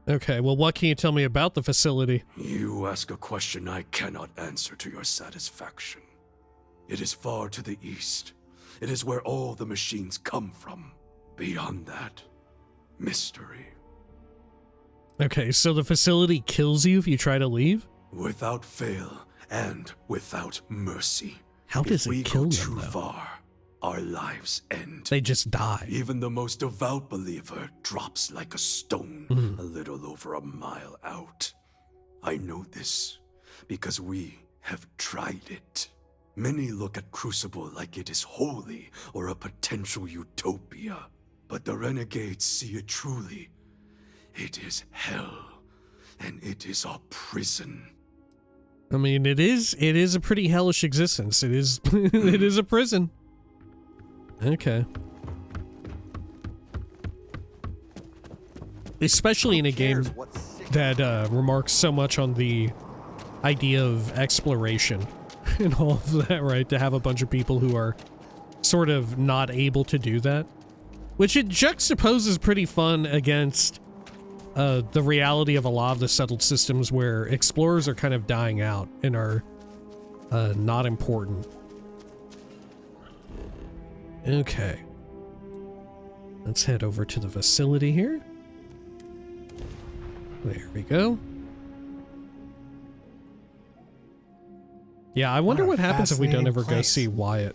S1: Okay, well, what can you tell me about the facility?
S9: You ask a question I cannot answer to your satisfaction. It is far to the east. It is where all the machines come from. Beyond that, mystery.
S1: Okay, so the facility kills you if you try to leave?
S9: Without fail and without mercy.
S1: How does it kill them, though?
S9: If we go too far, our lives end.
S1: They just die.
S9: Even the most devout believer drops like a stone a little over a mile out. I know this because we have tried it. Many look at Crucible like it is holy or a potential utopia. But the renegades see it truly. It is hell, and it is our prison.
S1: I mean, it is a pretty hellish existence. It is it is a prison. Okay. Especially in a game that remarks so much on the idea of exploration and all of that, right? To have a bunch of people who are sort of not able to do that. Which it juxtaposes pretty fun against the reality of a lot of the settled systems where explorers are kind of dying out and are not important. Okay. Let's head over to the facility here. There we go. Yeah, I wonder what happens if we don't ever go see Wyatt.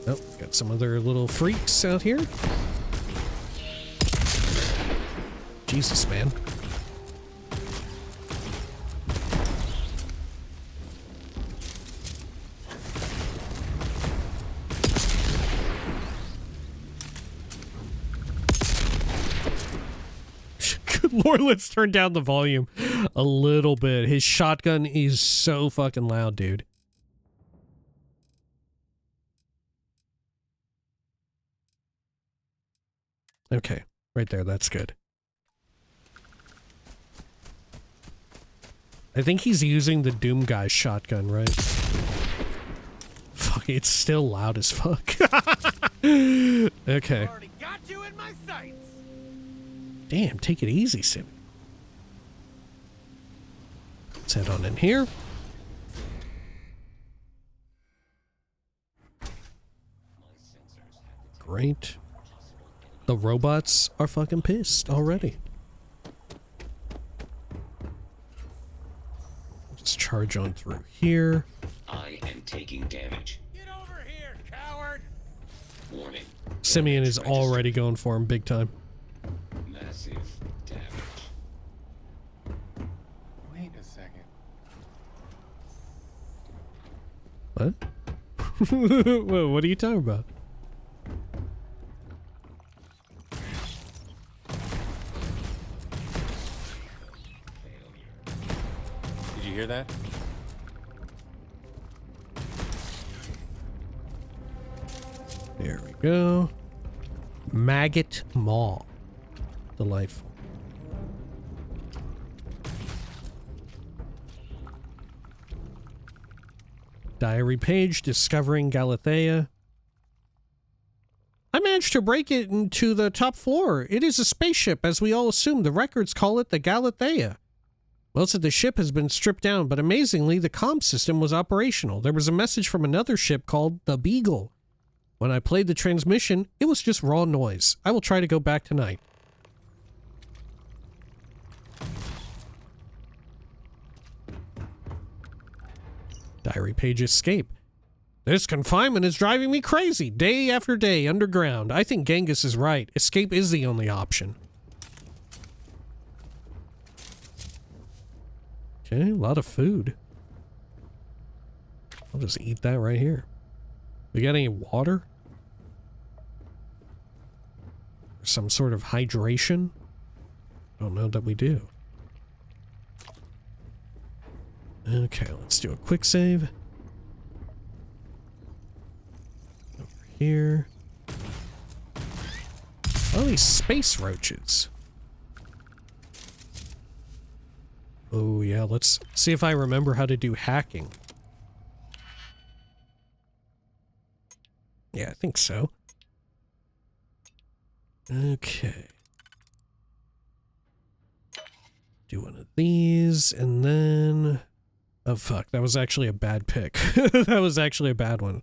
S1: Oh, got some other little freaks out here. Jesus, man. Good Lord, let's turn down the volume a little bit. His shotgun is so fucking loud, dude. Okay, right there, that's good. I think he's using the Doom guy's shotgun, right? Fuck, it's still loud as fuck. Okay.
S2: Got you in my sights.
S1: Damn, take it easy, Sim. Let's head on in here. Great. The robots are fucking pissed already. Just charge on through here.
S3: I am taking damage.
S4: Get over here, coward!
S3: Warning.
S1: Simeon is
S3: Damage
S1: already going for him big time.
S3: registered. Massive damage.
S4: Wait a second.
S1: What? Whoa, what are you talking about?
S4: Did you hear that?
S1: There we go. Maggot Maw. Delightful. Diary page discovering Galathea. I managed to break it into the top floor. It is a spaceship, as we all assume. The records call it the Galathea. Most of the ship has been stripped down, but amazingly, the comm system was operational. There was a message from another ship called the Beagle. When I played the transmission, it was just raw noise. I will try to go back tonight. Diary page escape. This confinement is driving me crazy. Day after day underground. I think Genghis is right. Escape is the only option. Okay, a lot of food. I'll just eat that right here. We got any water? Or some sort of hydration? Don't know that we do. Okay, let's do a quick save. Over here. Oh, these space roaches. Oh yeah, let's see if I remember how to do hacking. Yeah, I think so. Okay. Do one of these, and then... Oh fuck, that was actually a bad pick. That was actually a bad one.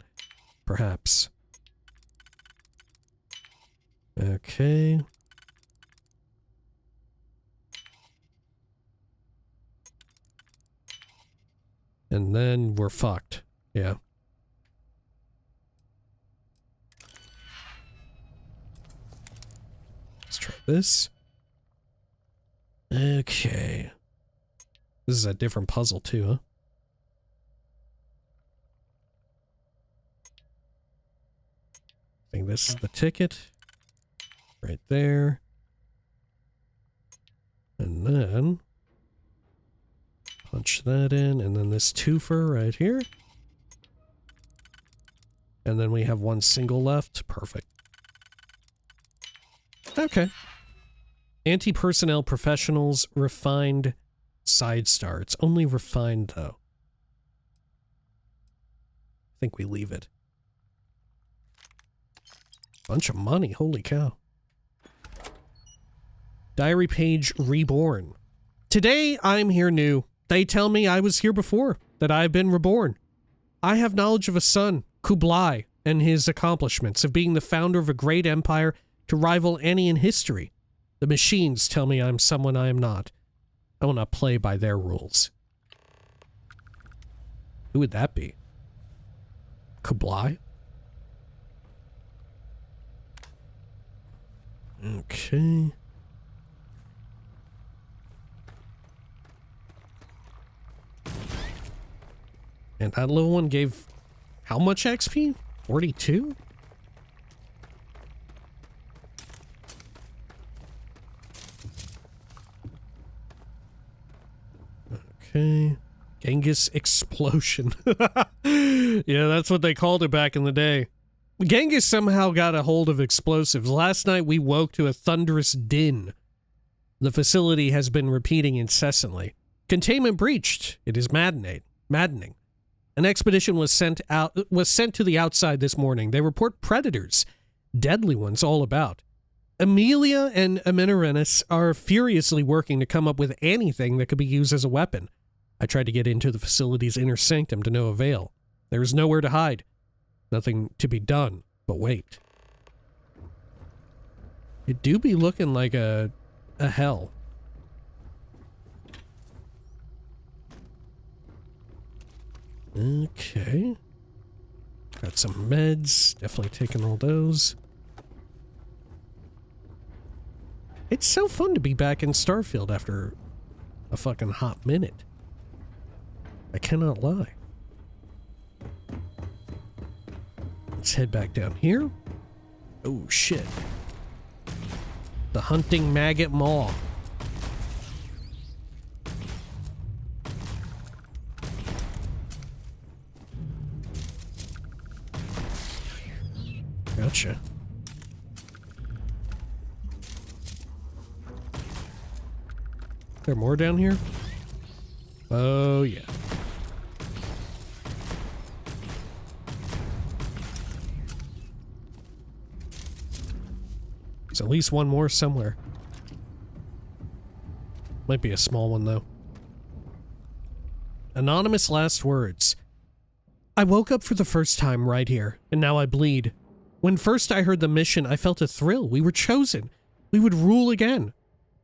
S1: Perhaps. Okay. And then we're fucked. Yeah. Let's try this. Okay. This is a different puzzle too, huh? I think this is the ticket. Right there. And then... punch that in, and then this twofer right here. And then we have one single left. Perfect. Okay. Anti-personnel professionals, refined side star. It's only refined, though. I think we leave it. Bunch of money, holy cow. Diary page reborn. Today, I'm here new. They tell me I was here before, that I've been reborn. I have knowledge of a son, Kublai, and his accomplishments of being the founder of a great empire to rival any in history. The machines tell me I'm someone I am not. I will not play by their rules. Who would that be? Kublai? Okay. And that little one gave how much XP? 42? Okay. Genghis Explosion. Yeah, that's what they called it back in the day. Genghis somehow got a hold of explosives. Last night we woke to a thunderous din. The facility has been repeating incessantly. Containment breached. It is maddening. An expedition was sent to the outside this morning. They report predators, deadly ones all about. Amelia and Aminorenis are furiously working to come up with anything that could be used as a weapon. I tried to get into the facility's inner sanctum to no avail. There is nowhere to hide. Nothing to be done but wait. It do be looking like a hell. Okay. Got some meds. Definitely taking all those. It's so fun to be back in Starfield after a fucking hot minute. I cannot lie. Let's head back down here. Oh shit. The hunting maggot maw. Gotcha. There more down here? Oh yeah. There's at least one more somewhere. Might be a small one though. Anonymous last words. I woke up for the first time right here, and now I bleed. When first I heard the mission, I felt a thrill. We were chosen. We would rule again.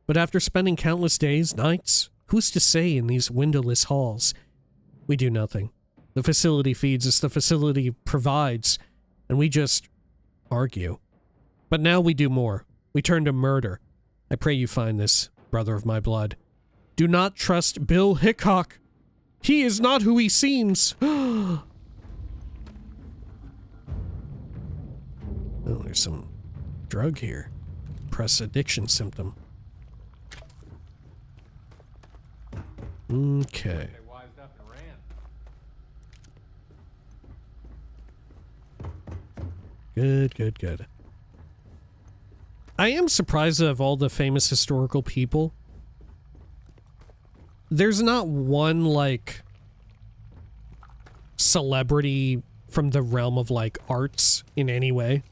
S1: But after spending countless days, nights, who's to say in these windowless halls? We do nothing. The facility feeds us, the facility provides, and we just argue. But now we do more. We turn to murder. I pray you find this, brother of my blood. Do not trust Bill Hickok. He is not who he seems. Oh, there's some drug here. Press addiction symptom. Okay.
S4: They wised up and ran.
S1: Good. I am surprised of all the famous historical people. There's not one, like, celebrity from the realm of, like, arts in any way.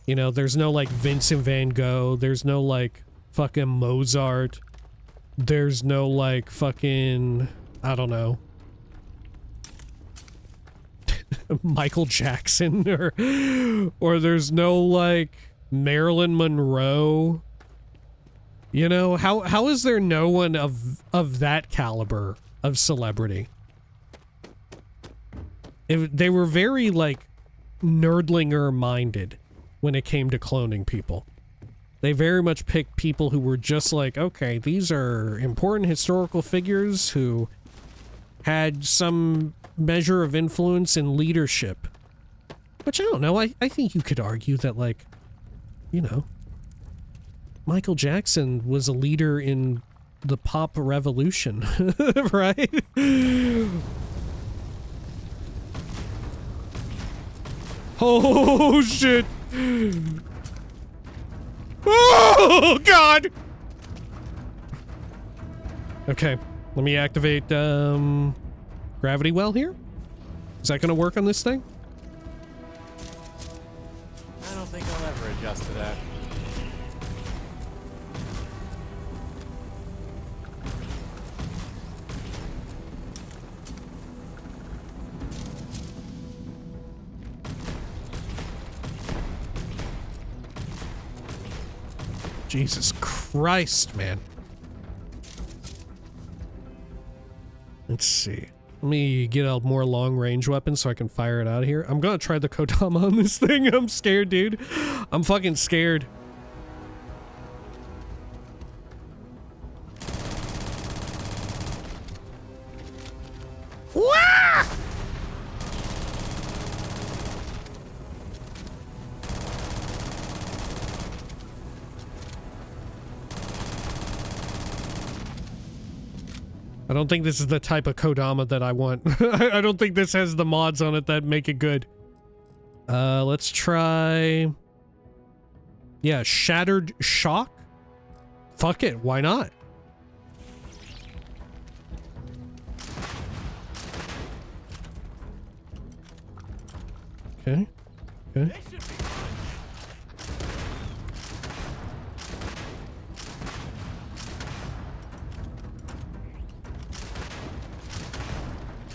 S1: You know, there's no, like, Vincent van Gogh. There's no, like, fucking Mozart. There's no, like, fucking, I don't know, Michael Jackson, or there's no, like, Marilyn Monroe. You know, how is there no one of that caliber of celebrity? They were very, like, nerdlinger-minded when it came to cloning people. They very much picked people who were just like, okay, these are important historical figures who had some measure of influence and leadership. Which, I don't know, I think you could argue that, like, you know, Michael Jackson was a leader in the pop revolution, right? Oh, shit! Oh, God! Okay, let me activate, gravity well here? Is that gonna work on this thing?
S4: I don't think I'll ever adjust to that.
S1: Jesus Christ, man. Let's see. Let me get a more long-range weapon so I can fire it out of here. I'm gonna try the Kodama on this thing. I'm scared, dude. I'm fucking scared. Wah! I don't think this is the type of Kodama that I want. I don't think this has the mods on it that make it good. Let's try... Yeah, Shattered Shock? Fuck it, why not? Okay, okay.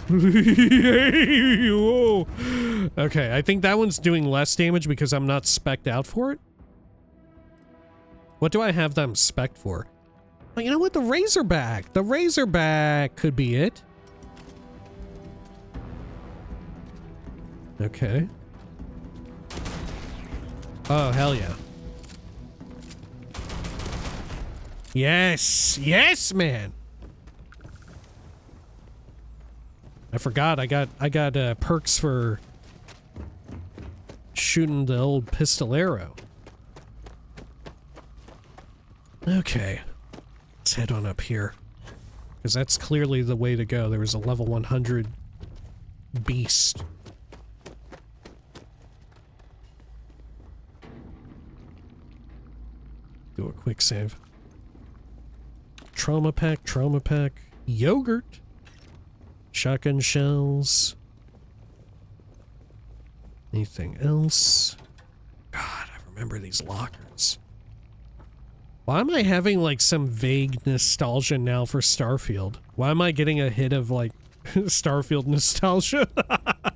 S1: Whoa. Okay, I think that one's doing less damage because I'm not spec'd out for it. What do I have them spec'd for? Well, you know what? The Razorback. The Razorback could be it. Okay. Oh, hell yeah. Yes. Yes, man. I forgot. I got perks for shooting the old pistolero. Okay. Let's head on up here. Because that's clearly the way to go. There was a level 100 beast. Do a quick save. Trauma pack, yogurt, shotgun shells. Anything else? God, I remember these lockers. Why am I having like some vague nostalgia now for Starfield? Why am I getting a hit of like Starfield nostalgia?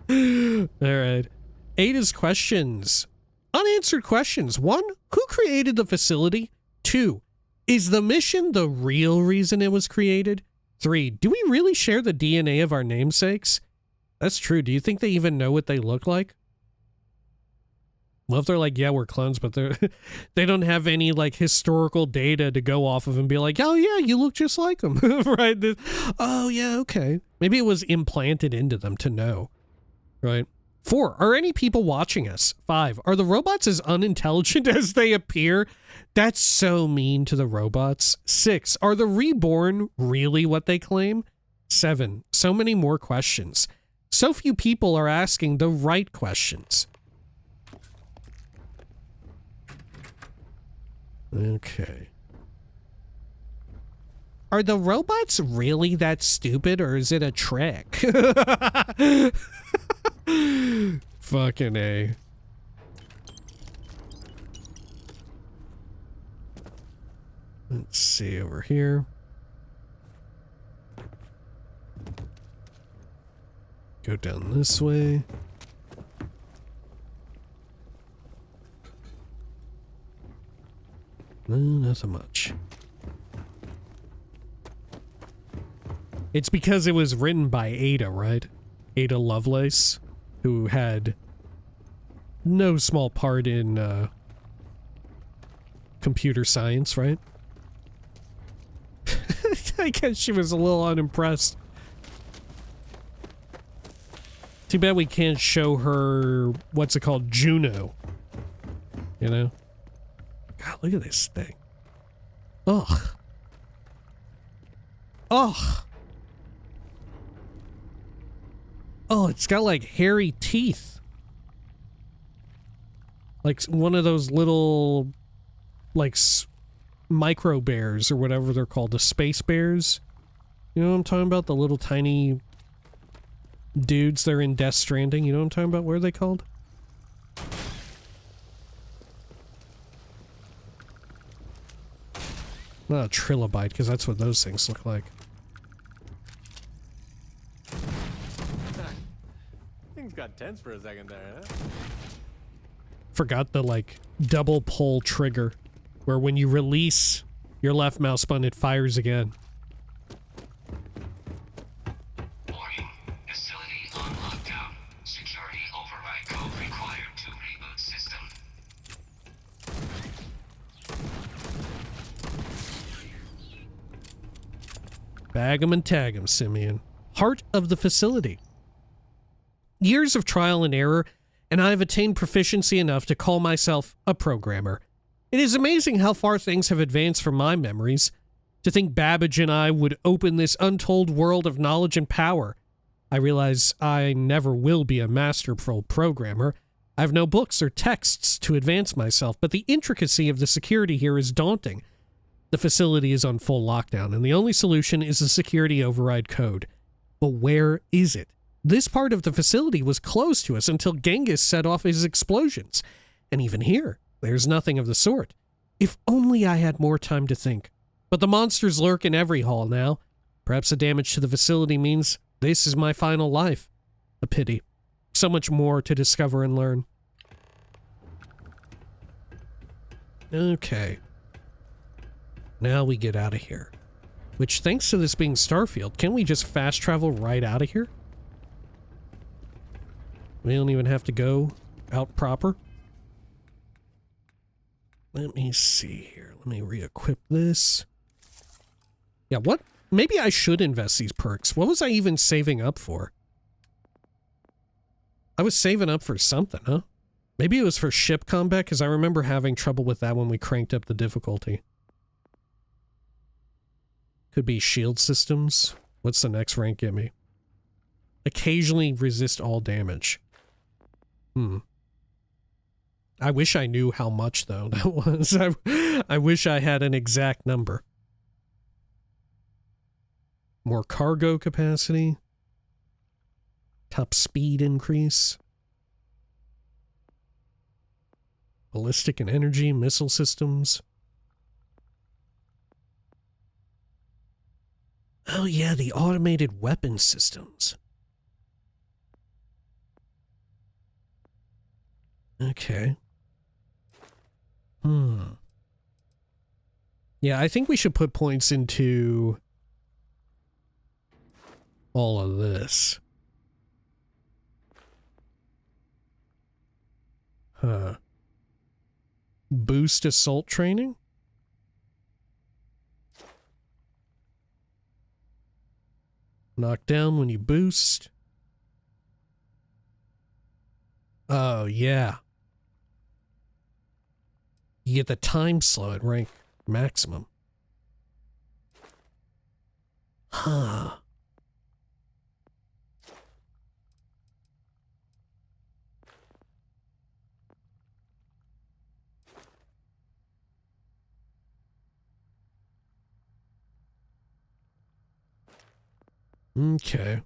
S1: Alright. Ada's questions. Unanswered questions. 1. Who created the facility? 2. Is the mission the real reason it was created? 3. Do we really share the DNA of our namesakes? That's true. Do you think they even know what they look like? Well, if they're like, yeah, we're clones, but they don't have any like historical data to go off of and be like, oh yeah, you look just like them, right? Oh yeah, okay. Maybe it was implanted into them to know, right? 4. Are any people watching us? 5. Are the robots as unintelligent as they appear? That's so mean to the robots. 6. Are the reborn really what they claim? 7. So many more questions. So few people are asking the right questions. Okay. Are the robots really that stupid, or is it a trick? Fucking A. Let's see over here. Go down this way. No, nothing much. It's because it was written by Ada, right? Ada Lovelace, who had no small part in computer science, right? I guess she was a little unimpressed. Too bad we can't show her, what's it called, Juno. You know? God, look at this thing. Ugh. Ugh. Oh, it's got like hairy teeth. Like one of those little, like, micro bears or whatever they're called, the space bears. You know what I'm talking about? The little tiny dudes that are in Death Stranding. You know what I'm talking about? What are they called? Not a trilobite, because that's what those things look like.
S4: Things got tense for a second there, huh?
S1: Forgot the, like, double pull trigger, where when you release your left mouse button, it fires again.
S3: Warning. Facility on lockdown. Security override code required to reboot system.
S1: Bag 'em and tag 'em, Simeon. Heart of the facility. Years of trial and error, and I have attained proficiency enough to call myself a programmer. It is amazing how far things have advanced from my memories. To think Babbage and I would open this untold world of knowledge and power. I realize I never will be a masterful programmer. I have no books or texts to advance myself, but the intricacy of the security here is daunting. The facility is on full lockdown, and the only solution is a security override code. But where is it? This part of the facility was closed to us until Genghis set off his explosions. And even here, there's nothing of the sort. If only I had more time to think. But the monsters lurk in every hall now. Perhaps the damage to the facility means this is my final life. A pity. So much more to discover and learn. Okay. Now we get out of here. Which, thanks to this being Starfield, can we just fast travel right out of here? We don't even have to go out proper. Let me see here. Let me re-equip this. Yeah, what? Maybe I should invest these perks. What was I even saving up for? I was saving up for something, huh? Maybe it was for ship combat, because I remember having trouble with that when we cranked up the difficulty. Could be shield systems. What's the next rank get me? Occasionally resist all damage. I wish I knew how much, though, that was. I wish I had an exact number. More cargo capacity. Top speed increase. Ballistic and energy, missile systems. Oh yeah, the automated weapon systems. Okay. Yeah, I think we should put points into all of this. Boost assault training? Knock down when you boost. Oh, yeah. You get the time slow at rank maximum. Huh. Okay.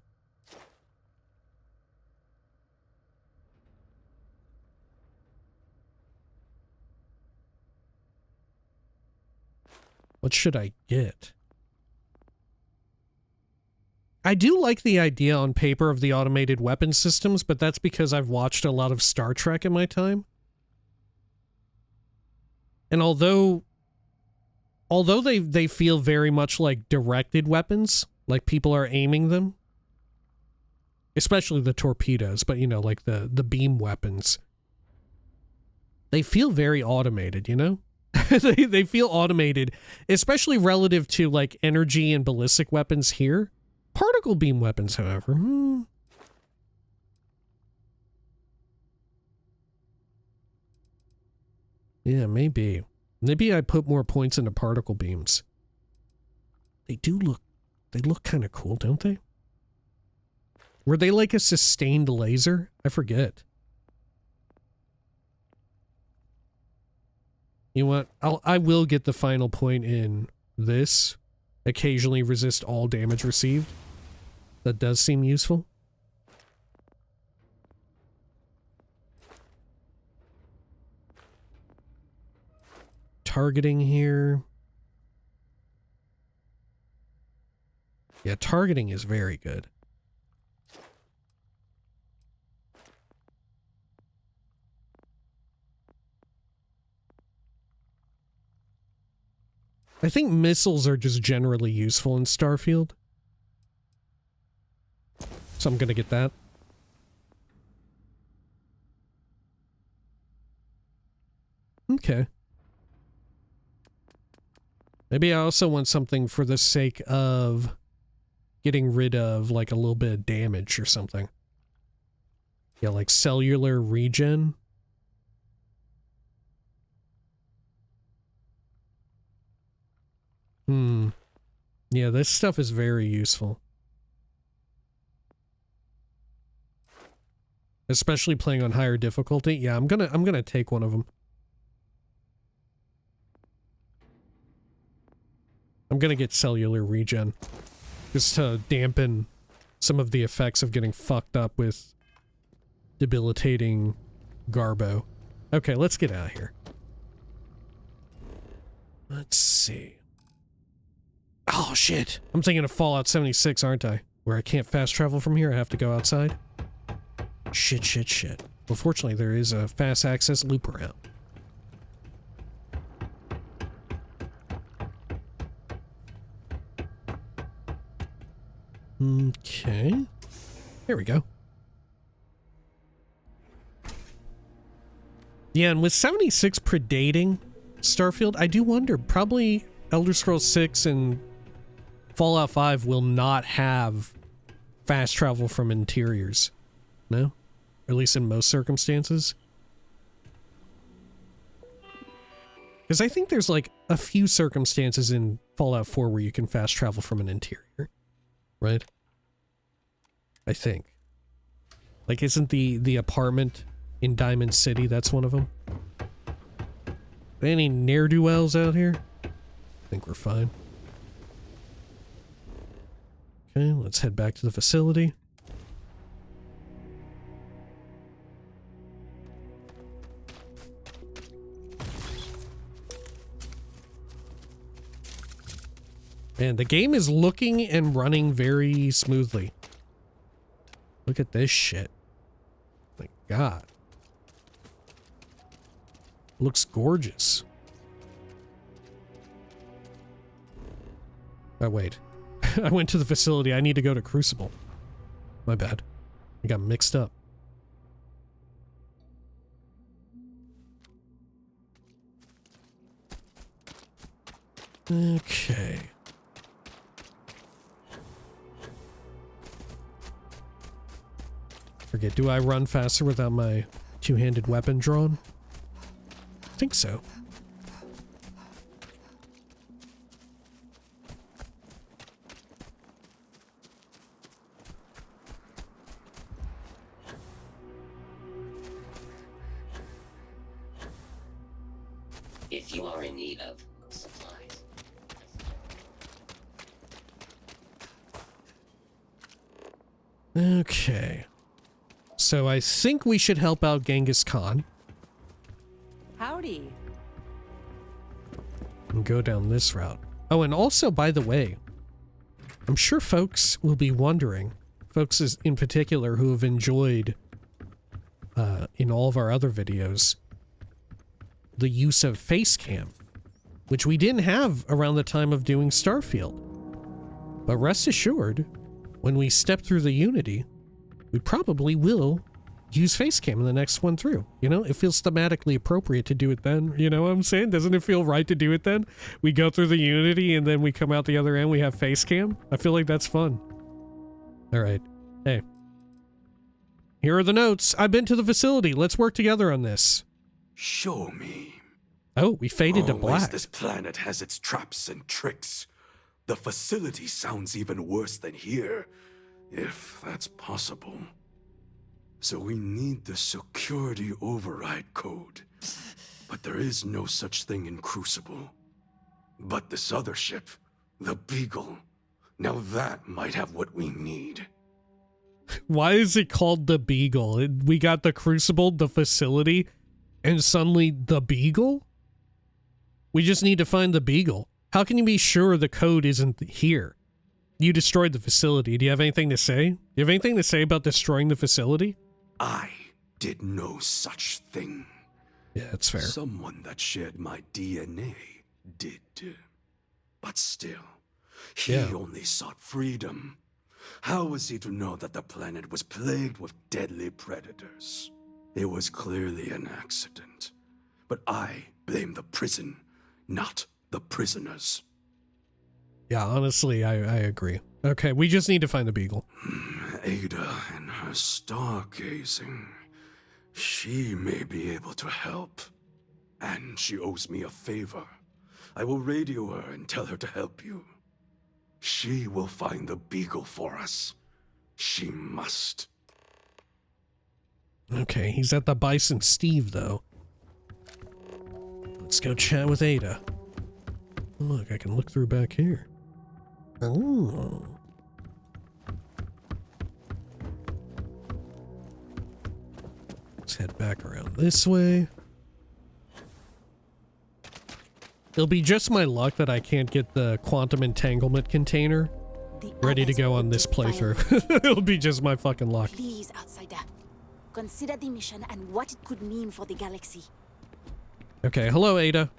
S1: What should I get? I do like the idea on paper of the automated weapon systems, but that's because I've watched a lot of Star Trek in my time. And although they feel very much like directed weapons, like people are aiming them, especially the torpedoes, but you know, like the beam weapons, they feel very automated, you know? they feel automated, especially relative to like energy and ballistic weapons here. Particle beam weapons, however, yeah, maybe I put more points into particle beams. They look kind of cool, don't they? Were they like a sustained laser? I forget. You know what? I will get the final point in this. Occasionally resist all damage received. That does seem useful. Targeting here. Yeah, targeting is very good. I think missiles are just generally useful in Starfield. So I'm gonna get that. Okay. Maybe I also want something for the sake of getting rid of like a little bit of damage or something. Yeah, like cellular regen. Yeah, this stuff is very useful. Especially playing on higher difficulty. Yeah, I'm gonna take one of them. I'm gonna get cellular regen. Just to dampen some of the effects of getting fucked up with debilitating garbo. Okay, let's get out of here. Let's see. Oh, shit. I'm thinking of Fallout 76, aren't I? Where I can't fast travel from here, I have to go outside. Shit. Well, fortunately, there is a fast access loop around. Okay. Here we go. Yeah, and with 76 predating Starfield, I do wonder, probably Elder Scrolls 6 and Fallout 5 will not have fast travel from interiors. No? Or at least in most circumstances. Because I think there's like a few circumstances in Fallout 4 where you can fast travel from an interior. Right? I think. Like, isn't the apartment in Diamond City, that's one of them? Any ne'er-do-wells out here? I think we're fine. Okay, let's head back to the facility. Man, the game is looking and running very smoothly. Look at this shit. My God. Looks gorgeous. Oh, wait. I went to the facility. I need to go to Crucible. My bad. I got mixed up. Okay. Forget, do I run faster without my two-handed weapon drawn? I think so.
S3: If you are in need of supplies.
S1: Okay. So I think we should help out Genghis Khan.
S12: Howdy.
S1: And go down this route. Oh, and also, by the way, I'm sure folks will be wondering, folks in particular who have enjoyed, in all of our other videos, the use of face cam, which we didn't have around the time of doing Starfield. But rest assured, when we step through the Unity, we probably will use face cam in the next one through. You know, it feels thematically appropriate to do it then. You know what I'm saying? Doesn't it feel right to do it then? We go through the Unity and then we come out the other end, we have face cam. I feel like that's fun. All right. Hey. Here are the notes. I've been to the facility. Let's work together on this.
S9: Show me.
S1: Oh, we faded to black.
S9: This planet has its traps and tricks. The facility sounds even worse than here, if that's possible. So we need the security override code. But there is no such thing in Crucible. But this other ship, the Beagle, now that might have what we need.
S1: Why is it called the Beagle? We got the Crucible, the facility, and suddenly the Beagle? We just need to find the Beagle. How can you be sure the code isn't here? You destroyed the facility. Do you have anything to say? Do you have anything to say about destroying the facility?
S9: I did no such thing.
S1: Yeah, that's fair.
S9: Someone that shared my DNA did. But still, he only sought freedom. How was he to know that the planet was plagued with deadly predators? It was clearly an accident. But I blame the prison, not the prisoners.
S1: Yeah, honestly, I agree. Okay, we just need to find the Beagle.
S9: Ada and her stargazing. She may be able to help. And she owes me a favor. I will radio her and tell her to help you. She will find the Beagle for us. She must.
S1: Okay, he's at the Bison Steve, though. Let's go chat with Ada. Look, I can look through back here. Oh. Let's head back around this way. It'll be just my luck that I can't get the quantum entanglement container ready to go on this playthrough. It'll be just my fucking luck.
S11: Please, outsider. Consider the mission and what it could mean for the galaxy.
S1: Okay, hello, Ada.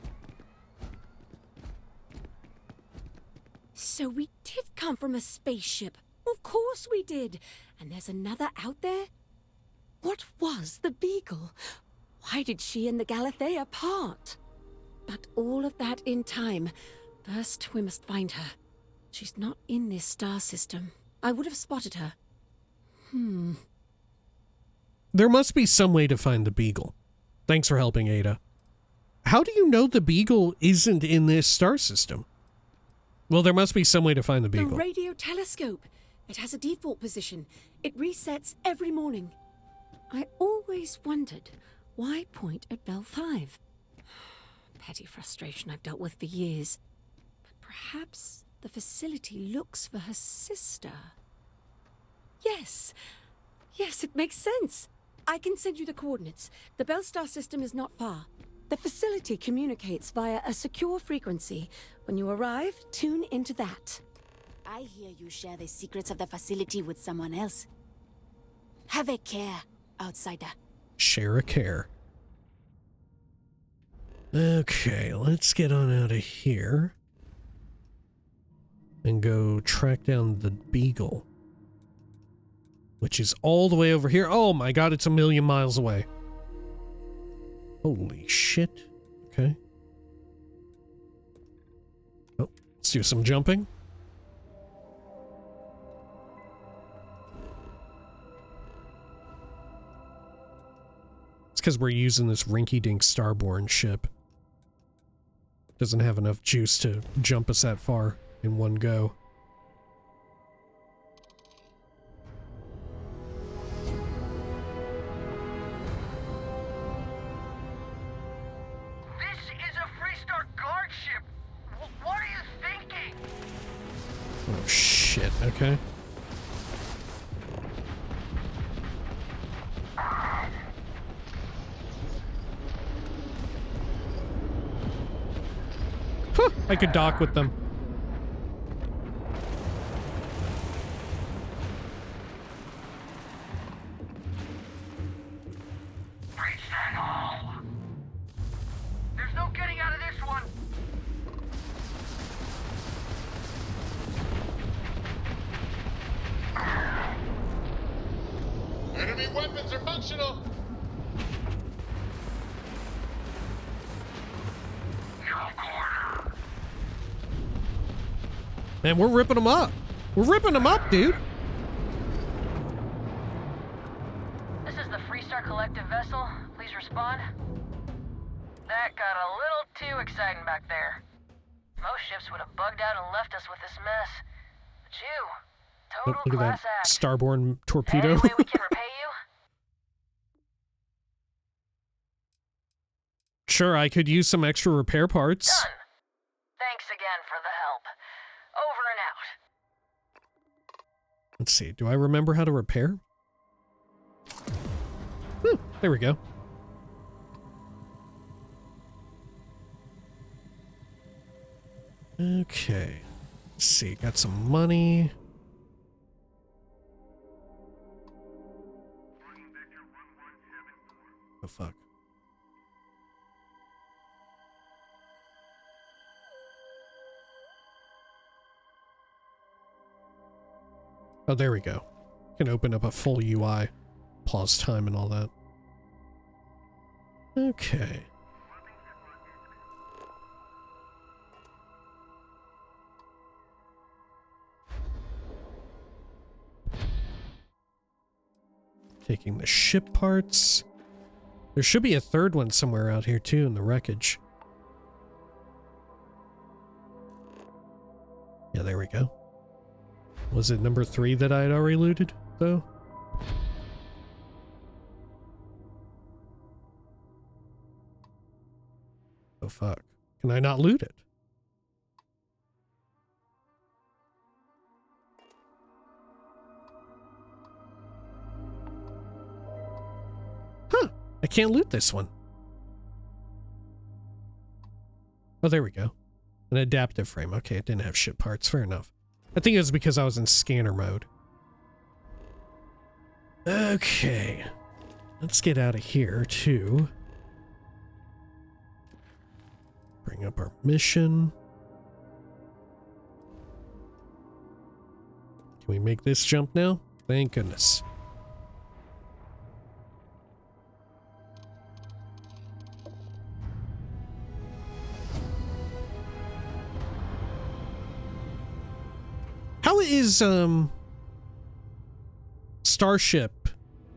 S5: So we did come from a spaceship. Of course we did. And there's another out there? What was the Beagle? Why did she and the Galathea part? But all of that in time. First, we must find her. She's not in this star system. I would have spotted her.
S1: There must be some way to find the Beagle. Thanks for helping, Ada. How do you know the Beagle isn't in this star system? Well, there must be some way to find the Beagle.
S5: The radio telescope. It has a default position. It resets every morning. I always wondered, why point at Bell 5? Petty frustration I've dealt with for years. But perhaps the facility looks for her sister. Yes, it makes sense. I can send you the coordinates. The Bell Star system is not far. The facility communicates via a secure frequency. When you arrive, tune into that.
S11: I hear you share the secrets of the facility with someone else. Have a care, outsider.
S1: Share a care. Okay, let's get on out of here. And go track down the Beagle. Which is all the way over here. Oh my god, it's a million miles away. Holy shit. Okay. Oh, let's do some jumping. It's because we're using this rinky-dink Starborn ship. Doesn't have enough juice to jump us that far in one go. Oh shit, okay. Huh, I could dock with them.
S2: There's no getting out of this one. Enemy weapons are functional.
S1: Man, we're ripping them up. We're ripping them up, dude.
S12: This is the Freestar Collective vessel. Please respond. That got a little too exciting back there. Most ships would have bugged out and left us with this mess. But you, total
S1: Look at
S12: class
S1: that
S12: act.
S1: Starborn torpedo.
S12: Any way we can repay you?
S1: Sure, I could use some extra repair parts.
S12: Done. Thanks again for the help. Over and out.
S1: Let's see, do I remember how to repair? There we go. Okay. Let's see, got some money. Oh, fuck. Oh, there we go. Can open up a full UI. Pause time and all that. Okay. Taking the ship parts. There should be a third one somewhere out here too in the wreckage. Yeah, there we go. Was it number 3 that I had already looted, though? Oh, fuck. Can I not loot it? Huh. I can't loot this one. Oh, there we go. An adaptive frame. Okay, it didn't have ship parts. Fair enough. I think it was because I was in scanner mode. Okay. Let's get out of here, too. Bring up our mission. Can we make this jump now? Thank goodness. How is Starship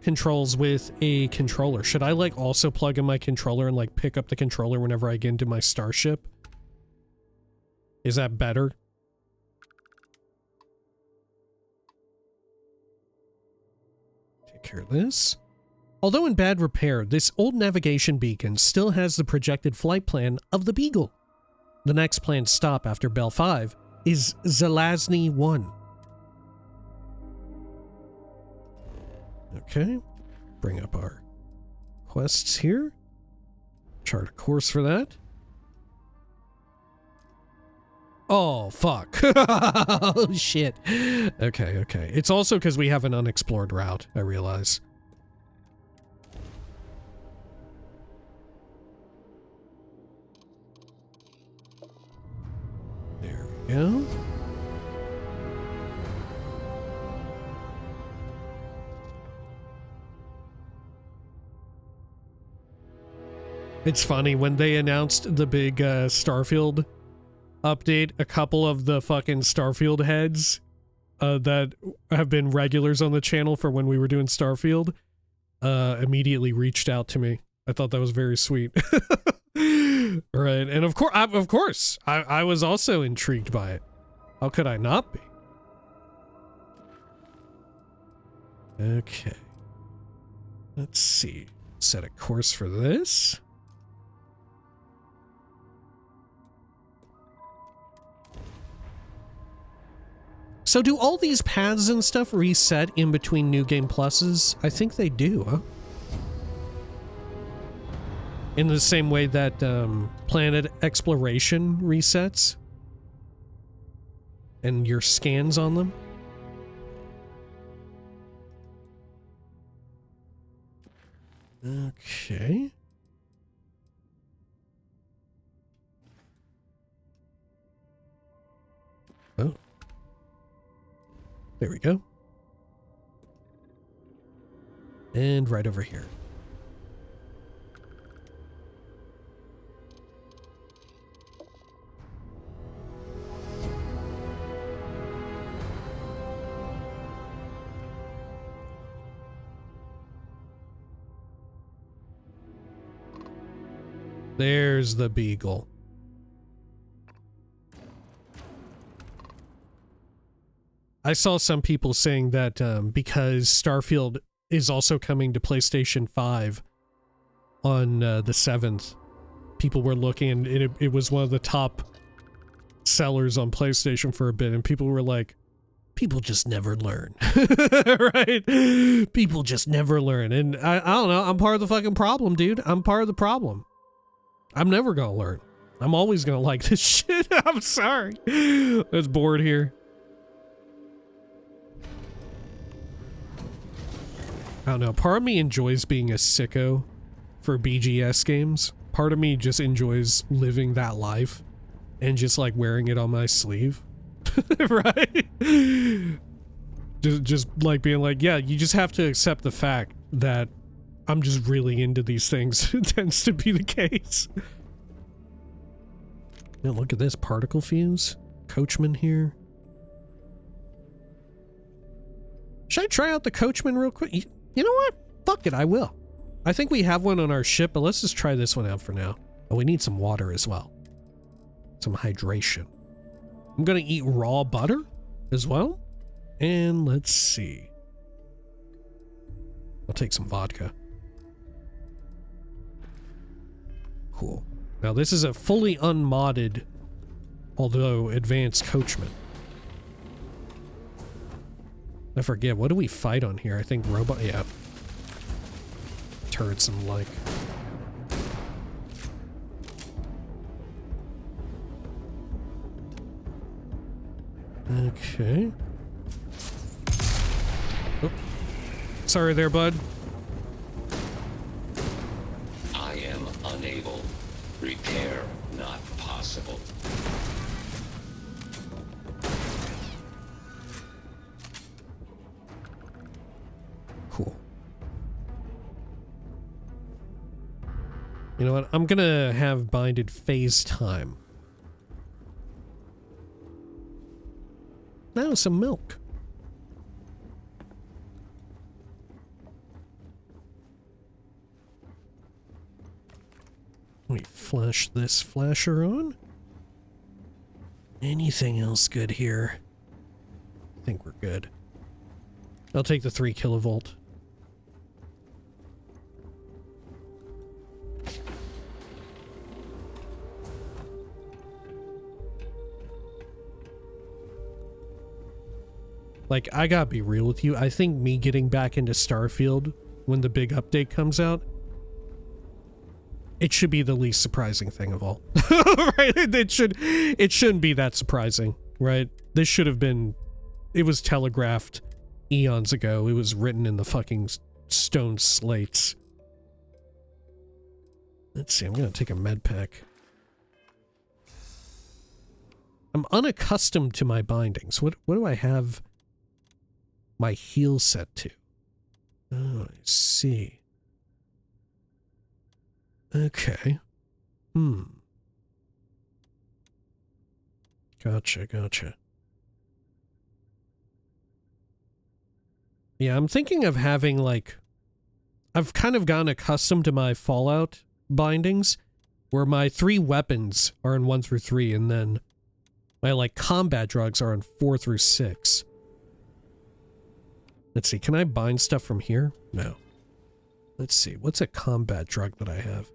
S1: controls with a controller? Should I like also plug in my controller and like pick up the controller whenever I get into my Starship? Is that better? Take care of this. Although in bad repair, this old navigation beacon still has the projected flight plan of the Beagle. The next planned stop after Bell 5 is Zelazny 1. Okay, bring up our quests here. Chart a course for that. Oh, fuck. Oh, shit. Okay, okay. It's also because we have an unexplored route, I realize. There we go. It's funny, when they announced the big Starfield update, a couple of the fucking Starfield heads that have been regulars on the channel for when we were doing Starfield immediately reached out to me. I thought that was very sweet. Right, and of course, I was also intrigued by it. How could I not be? Okay. Let's see. Set a course for this. So do all these paths and stuff reset in between New Game Pluses? I think they do, huh? In the same way that planet exploration resets? And your scans on them? Okay. Oh. There we go. And right over here. There's the Beagle. I saw some people saying that because Starfield is also coming to PlayStation 5 on the 7th, people were looking, and it was one of the top sellers on PlayStation for a bit, and people were like, people just never learn. Right? People just never learn. And I don't know, I'm part of the fucking problem, dude. I'm part of the problem. I'm never gonna learn. I'm always gonna like this shit. I'm sorry. I was bored here. I don't know. Part of me enjoys being a sicko for BGS games. Part of me just enjoys living that life and just like wearing it on my sleeve. Right? Just like being like, yeah, you just have to accept the fact that I'm just really into these things. It tends to be the case. Now look at this particle fuse. Coachman here. Should I try out the Coachman real quick? You know what? Fuck it, I will. I think we have one on our ship, but let's just try this one out for now. Oh, we need some water as well. Some hydration. I'm gonna eat raw butter as well. And let's see. I'll take some vodka. Cool. Now this is a fully unmodded, although advanced Coachman. I forget, what do we fight on here? I think robot, yeah. Turrets and the like. Okay. Oh. Sorry there, bud.
S3: I am unable. Repair not possible.
S1: You know what? I'm gonna have binded phase time. Now some milk. Let me flash this flasher on. Anything else good here? I think we're good. I'll take the 3 kilovolt. Like, I gotta be real with you. I think me getting back into Starfield when the big update comes out, it should be the least surprising thing of all. Right? It shouldn't be that surprising, right? This should have been, it was telegraphed eons ago. It was written in the fucking stone slates. Let's see, I'm gonna take a med pack. I'm unaccustomed to my bindings. What do I have my heal set to? Oh, I see. Okay. Gotcha. Yeah, I'm thinking of having, like... I've kind of gotten accustomed to my Fallout bindings, where my 3 weapons are in 1 through 3, and then my, like, combat drugs are in 4 through 6. Let's see, can I bind stuff from here? No. Let's see, what's a combat drug that I have?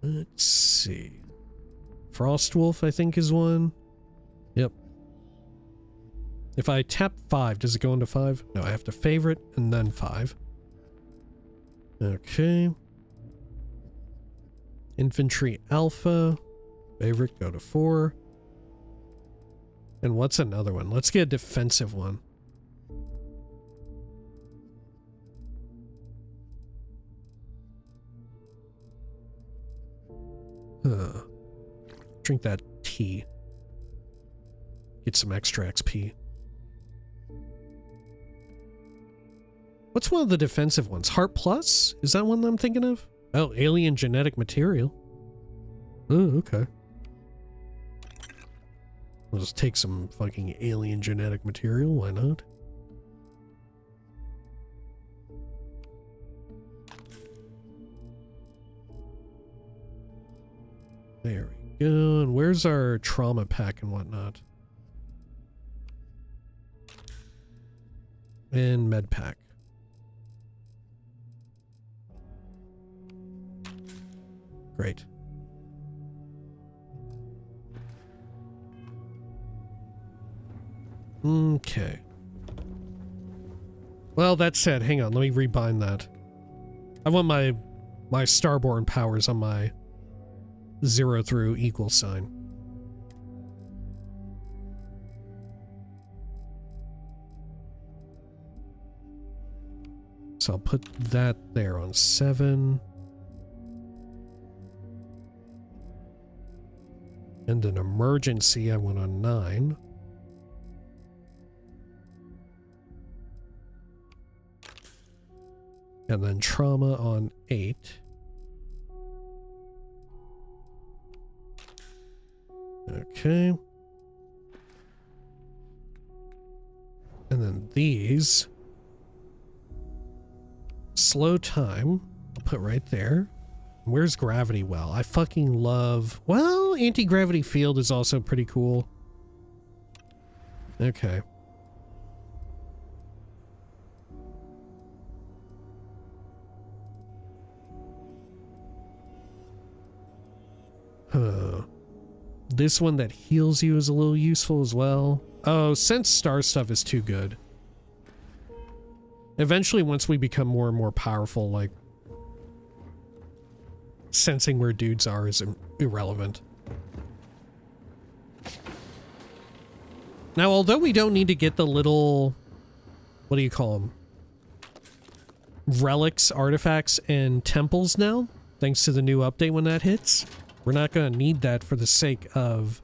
S1: Let's see. Frostwolf, I think, is one. Yep. If I tap 5, does it go into 5? No, I have to favorite and then 5. Okay. Infantry Alpha. Favorite, go to 4. And what's another one? Let's get a defensive one. Drink that tea. Get some extra XP. What's one of the defensive ones? Heart Plus? Is that one I'm thinking of? Oh, alien genetic material. Oh, okay. I'll just take some fucking alien genetic material, why not? There we go. And where's our trauma pack and whatnot? And med pack. Great. Okay. Well, that said, hang on, let me rebind that. I want my starborn powers on my 0 through equal sign. So I'll put that there on 7. And an emergency I want on 9. And then trauma on 8. Okay. And then these. Slow time. I'll put right there. Where's Gravity Well? I fucking love... Well, anti-gravity field is also pretty cool. Okay. This one that heals you is a little useful as well. Oh, Sense Star stuff is too good. Eventually, once we become more and more powerful, like, sensing where dudes are is irrelevant. Now, although we don't need to get the little... What do you call them? Relics, artifacts, and temples now, thanks to the new update when that hits. We're not going to need that for the sake of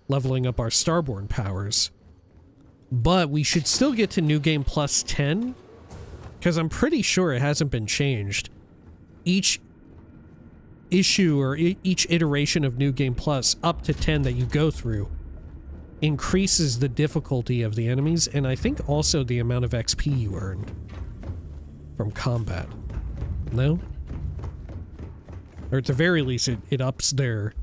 S1: leveling up our Starborn powers. But we should still get to New Game Plus 10 because I'm pretty sure it hasn't been changed. Each issue or each iteration of New Game Plus up to 10 that you go through increases the difficulty of the enemies, and I think also the amount of XP you earn from combat. No? Or at the very least, it ups their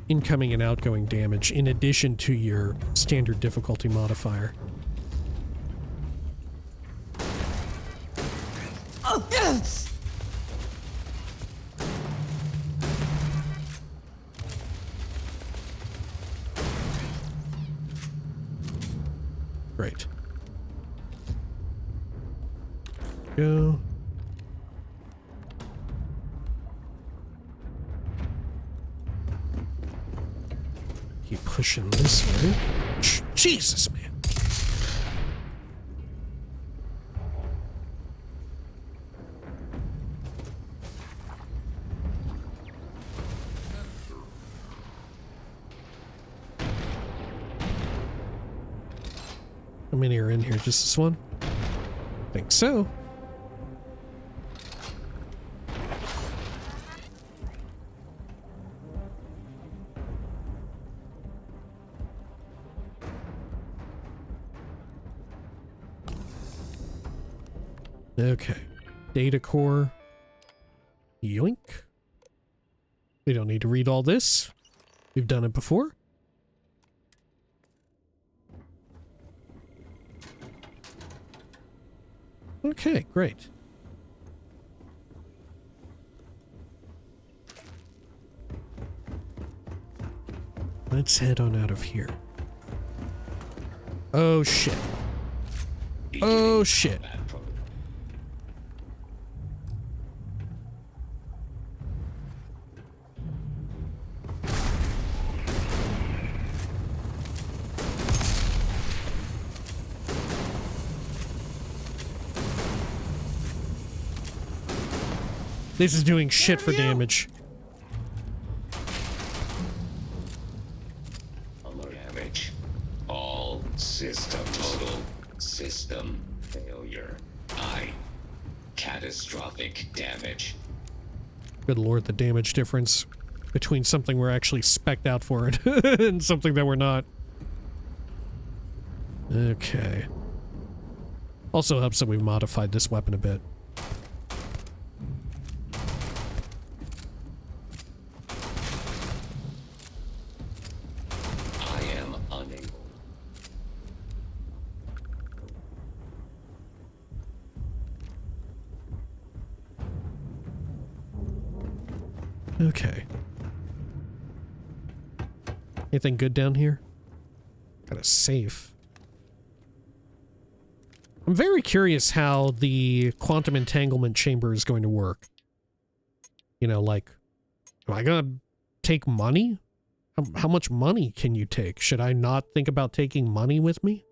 S1: incoming and outgoing damage in addition to your standard difficulty modifier.
S10: Oh, yes!
S1: Great. Go. Keep pushing this way. Jesus, man. How many are in here? Just this one? Think so. Okay. Data core. Yoink. We don't need to read all this. We've done it before. Okay, great. Let's head on out of here. Oh shit. Oh shit. This is doing shit for damage.
S3: Damage. All system total system failure. Catastrophic damage.
S1: Good lord, the damage difference between something we're actually spec'd out for it and something that we're not. Okay. Also helps that we've modified this weapon a bit. Okay. Anything good down here? Got a safe. I'm very curious how the quantum entanglement chamber is going to work. You know, like, am I gonna take money? How much money can you take? Should I not think about taking money with me?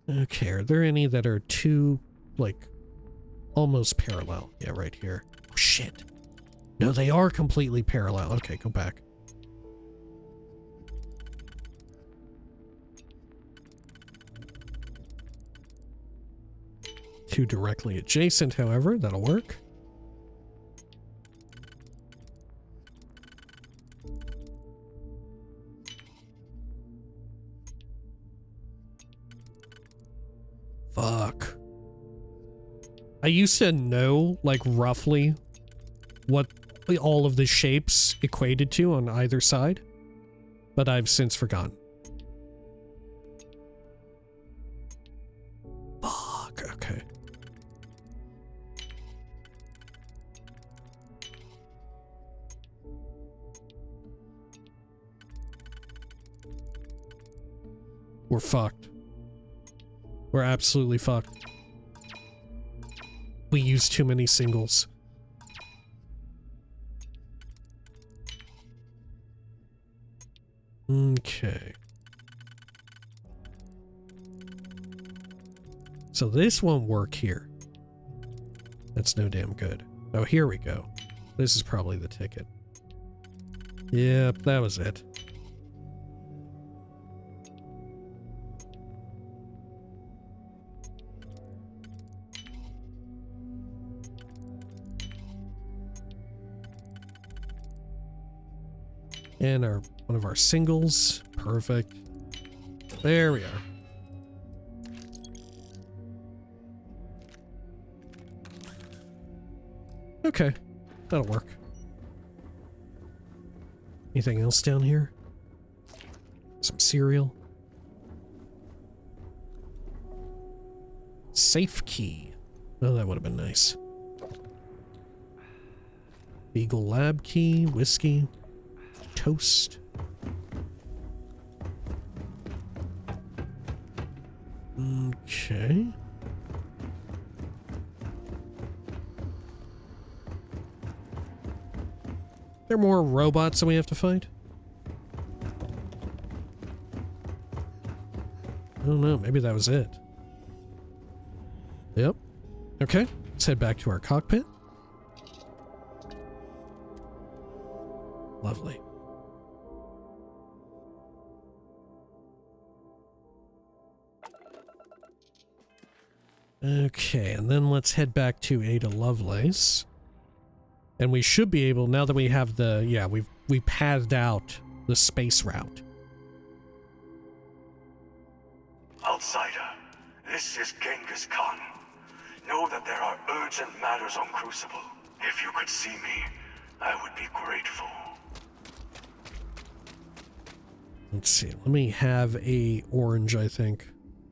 S1: Okay, are there any that are too, like, almost parallel? Yeah, right here. Oh, shit. No, they are completely parallel. Okay, go back. Two directly adjacent, however, that'll work. Fuck. I used to know, like, roughly what all of the shapes equated to on either side, but I've since forgotten. Fuck, okay. We're fucked. We're absolutely fucked. We used too many singles. Okay. So this won't work here. That's no damn good. Oh, here we go. This is probably the ticket. Yep, that was it. And one of our singles. Perfect. There we are. Okay, that'll work. Anything else down here? Some cereal. Safe key. Oh, that would have been nice. Beagle lab key, whiskey, toast. Okay. There are more robots that we have to fight? I don't know, maybe that was it. Yep. Okay, let's head back to our cockpit. Lovely. Okay, and then let's head back to Ada Lovelace. And we should be able, now that we have the, yeah, we pathed out the space route.
S9: Outsider, this is Genghis Khan. Know that there are urgent matters on Crucible. If you could see me, I would be grateful.
S1: Let's see, let me have a orange, I think.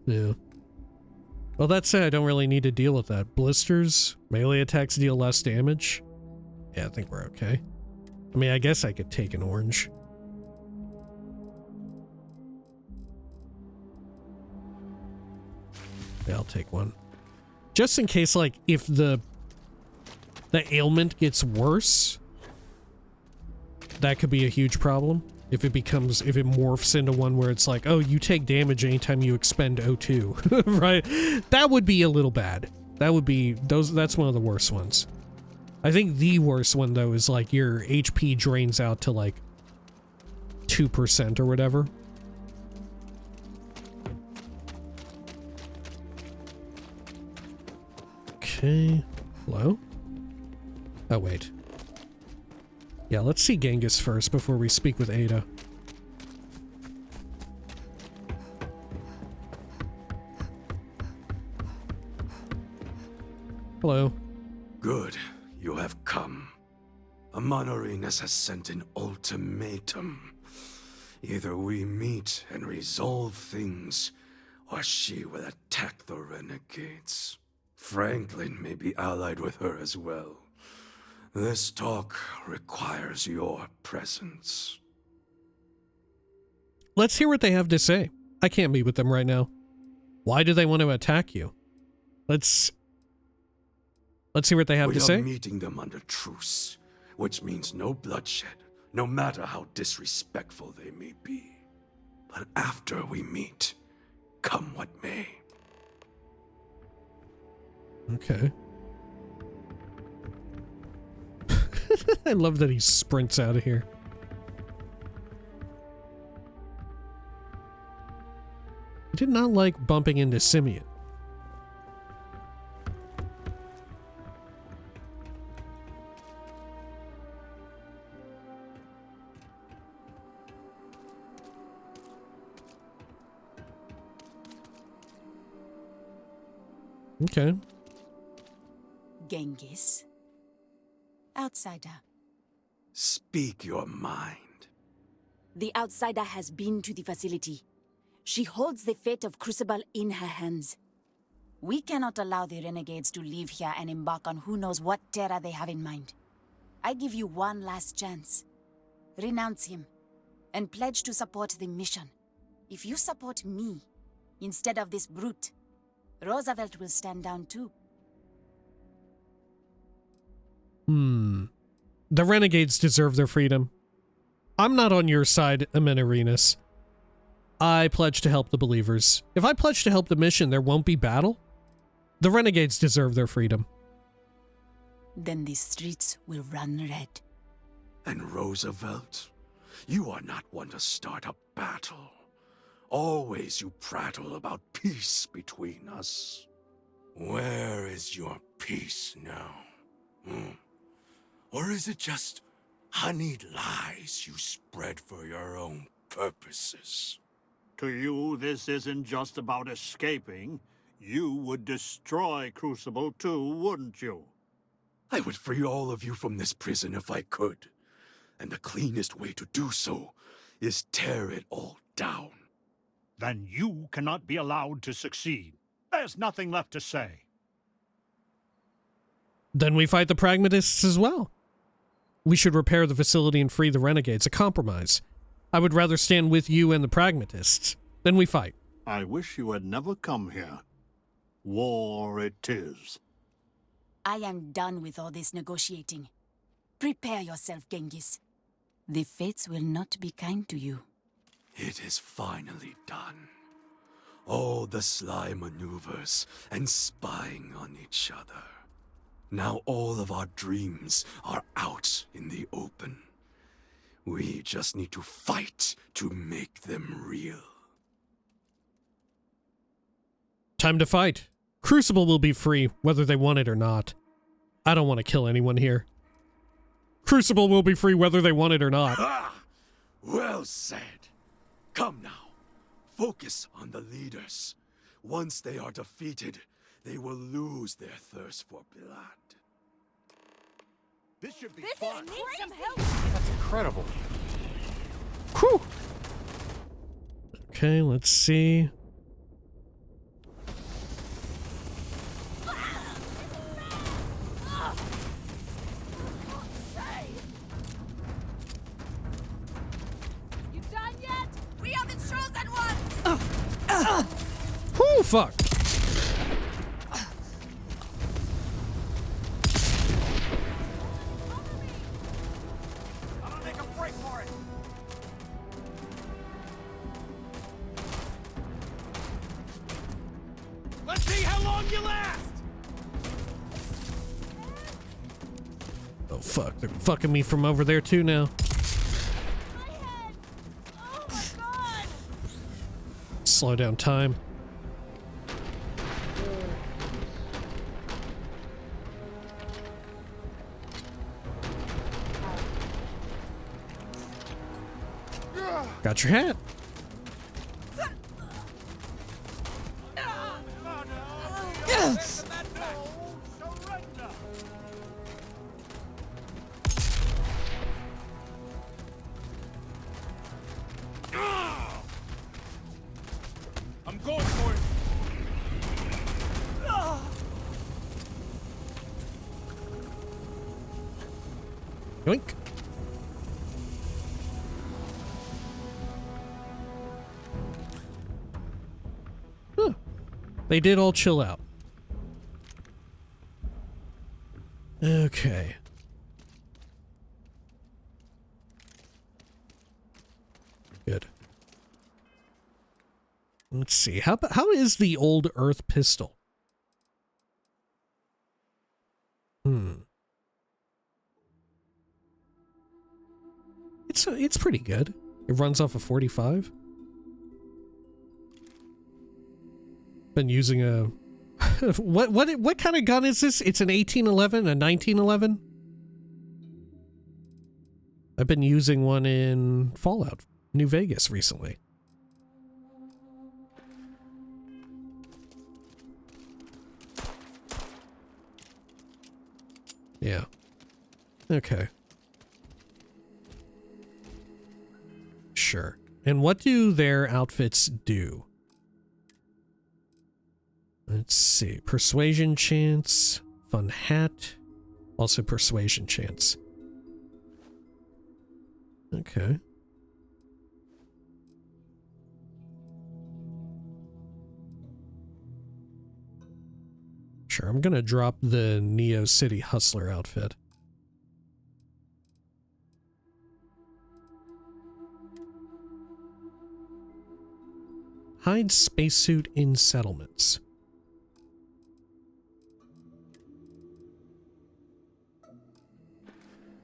S1: Yeah. Well, that said, I don't really need to deal with that. Blisters, melee attacks deal less damage. Yeah, I think we're okay. I mean, I guess I could take an orange. Yeah, I'll take one. Just in case, like, if the ailment gets worse, that could be a huge problem. If it morphs into one where it's like, oh, you take damage anytime you expend O2, right? That would be a little bad. That would be, that's one of the worst ones. I think the worst one, though, is like your HP drains out to like 2% or whatever. Okay. Hello? Oh, wait. Yeah, let's see Genghis first before we speak with Ada. Hello.
S9: Good. You have come. Amon-Arenas has sent an ultimatum. Either we meet and resolve things, or she will attack the renegades. Franklin may be allied with her as well. This talk requires your presence.
S1: Let's hear what they have to say. I can't meet with them right now. Why do they want to attack you? Let's hear what they have to say.
S9: We are meeting them under truce, which means no bloodshed, no matter how disrespectful they may be. But after we meet, come what may.
S1: Okay. I love that he sprints out of here. I did not like bumping into Simeon. Okay.
S11: Genghis. Outsider.
S9: Speak your mind.
S11: The outsider has been to the facility. She holds the fate of Crucible in her hands. We cannot allow the renegades to leave here and embark on who knows what terror they have in mind. I give you one last chance. Renounce him, and pledge to support the mission. If you support me, instead of this brute, Roosevelt will stand down too.
S1: The renegades deserve their freedom. I'm not on your side, Amon-Arenas. I pledge to help the believers. If I pledge to help the mission, there won't be battle. The renegades deserve their freedom.
S11: then these streets will run red.
S9: And Roosevelt, you are not one to start a battle. Always you prattle about peace between us. Where is your peace now? Or is it just honeyed lies you spread for your own purposes?
S6: To you, this isn't just about escaping. You would destroy Crucible too, wouldn't you?
S9: I would free all of you from this prison if I could. And the cleanest way to do so is tear it all down.
S6: Then you cannot be allowed to succeed. There's nothing left to say.
S1: Then we fight the pragmatists as well. We should repair the facility and free the renegades. A compromise. I would rather stand with you and the pragmatists. Then we fight.
S6: I wish you had never come here. War it is.
S11: I am done with all this negotiating. Prepare yourself, Genghis. The fates will not be kind to you.
S9: It is finally done. All the sly maneuvers and spying on each other. Now all of our dreams are out in the open. We just need to fight to make them real.
S1: Time to fight. Crucible will be free, whether they want it or not. I don't want to kill anyone here. Crucible will be free, whether they want it or not.
S9: Ah! Well said. Come now. Focus on the leaders. Once they are defeated, they will lose their thirst for blood.
S6: This should be fun.
S10: Need some help.
S4: That's incredible.
S1: Whew. Okay, let's see.
S10: You done yet? We are the chosen ones.
S1: Whew, fuck.
S6: I'm gonna make a break for it. Let's see how long you last.
S1: Oh, fuck. They're fucking me from over there, too, now.
S10: My head. Oh my god.
S1: Slow down time. Got your hat.
S6: I'm going for it.
S1: Yoink. Huh. They did all chill out. Okay. Good. Let's see. How is the old Earth pistol? It's pretty good. It runs off a 45. Been using a what kind of gun is this? It's an 1811, a 1911. I've been using one in Fallout New Vegas recently. Yeah. Okay. Sure. And what do their outfits do? Let's see. Persuasion chance. Fun hat. Also persuasion chance. Okay. Sure, I'm gonna drop the Neo City Hustler outfit. Hide spacesuit in settlements.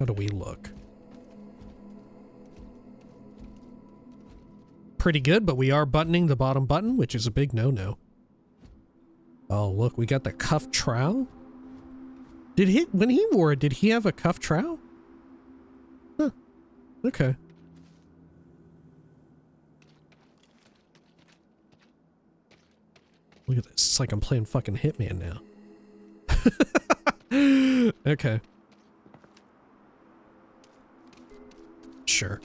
S1: How do we look? Pretty good, but we are buttoning the bottom button, which is a big no-no. Oh, look, we got the cuff trowel. When he wore it, did he have a cuff trowel? Huh. Okay. Look at this. It's like I'm playing fucking Hitman now. Okay. Sure.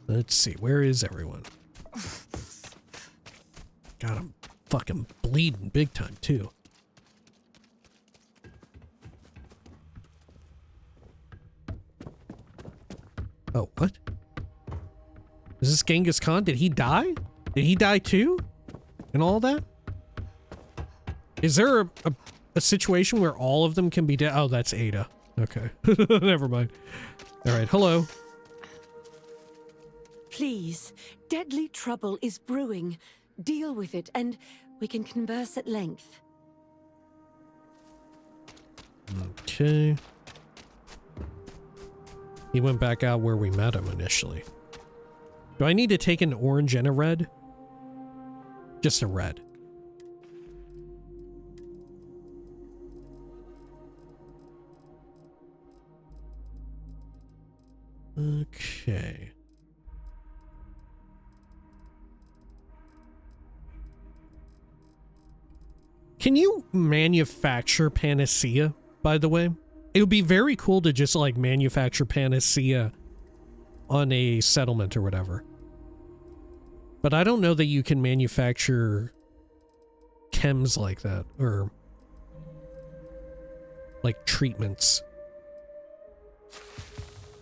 S1: Let's see. Where is everyone? God, I'm fucking bleeding big time, too. Oh, what? Is this Genghis Khan? Did he die? Did he die too? And all that? Is there a situation where all of them can be dead? Oh, that's Ada. Okay. Never mind. All right. Hello.
S5: Please, deadly trouble is brewing. Deal with it, and we can converse at length.
S1: Okay. He went back out where we met him initially. Do I need to take an orange and a red? Just a red. Okay. Can you manufacture panacea, by the way? It would be very cool to just, like, manufacture panacea on a settlement or whatever. But I don't know that you can manufacture chems like that, or, like, treatments.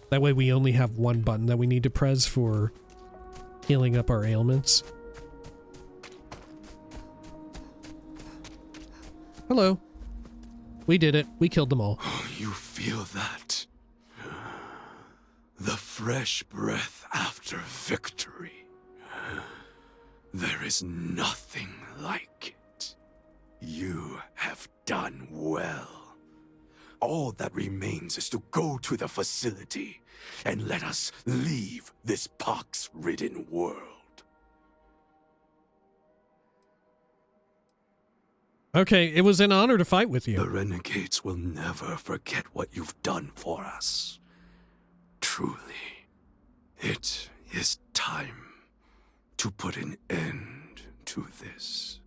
S1: That way we only have one button that we need to press for healing up our ailments. Hello. We did it. We killed them all.
S9: Oh, you feel that? The fresh breath after victory. There is nothing like it. You have done well. All that remains is to go to the facility and let us leave this pox-ridden world.
S1: Okay, it was an honor to fight with you.
S9: The renegades will never forget what you've done for us. Truly, it is time to put an end to this.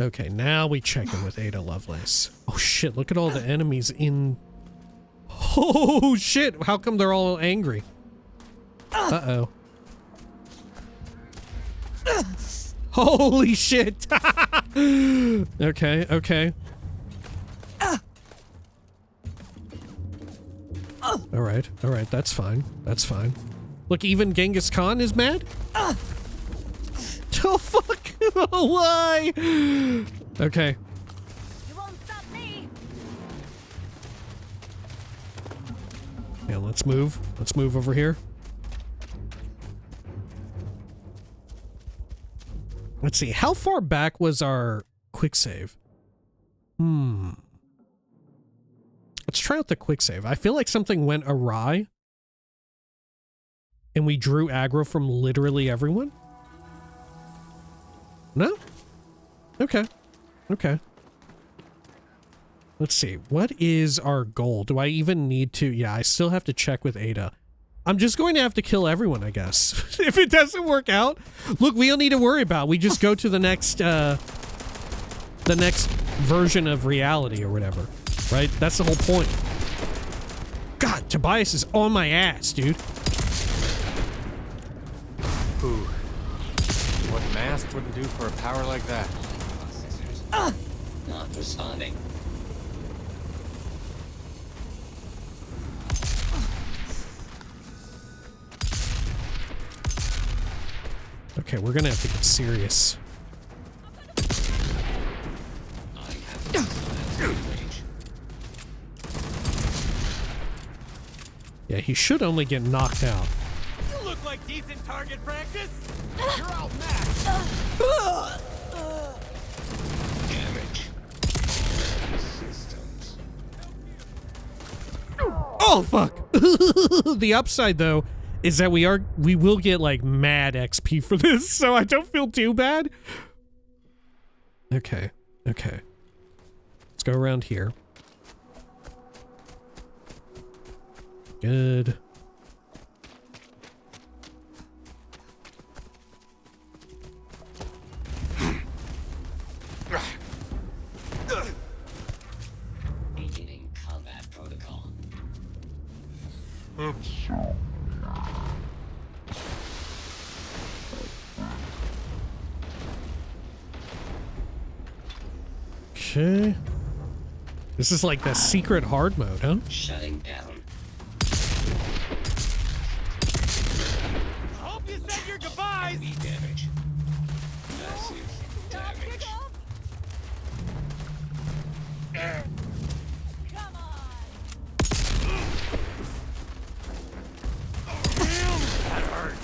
S1: Okay, now we check in with Ada Lovelace. Oh shit, look at all the enemies in... Oh shit, how come they're all angry? Uh-oh. Holy shit! Okay, okay. Alright, alright, that's fine. That's fine. Look, even Genghis Khan is mad? Oh, fuck! Why? Okay.
S10: You won't stop me.
S1: Yeah, let's move. Let's move over here. Let's see, how far back was our quick save? Let's try out the quick save. I feel like something went awry. And we drew aggro from literally everyone? No? Okay. Okay. Let's see. What is our goal? Do I even need to? Yeah, I still have to check with Ada. I'm just going to have to kill everyone, I guess. If it doesn't work out, look, we don't need to worry about it. We just go to the next version of reality or whatever, right? That's the whole point. God, Tobias is on my ass, dude.
S4: Ooh. What mask wouldn't do for a power like that?
S3: Not responding.
S1: Okay, we're gonna have to get serious. Yeah, he should only get knocked out.
S4: You look like decent target practice. You're outmatched.
S1: Oh, fuck. The upside, though, is that we will get, like, mad XP for this, so I don't feel too bad. Okay. Okay. Let's go around here. Good.
S3: Beginning combat protocol.
S1: Okay. This is like the secret hard mode, huh?
S3: Shutting down.
S4: Hope you said your goodbyes!
S3: Enemy damage. Massive damage.
S10: Come on!
S4: That hurt.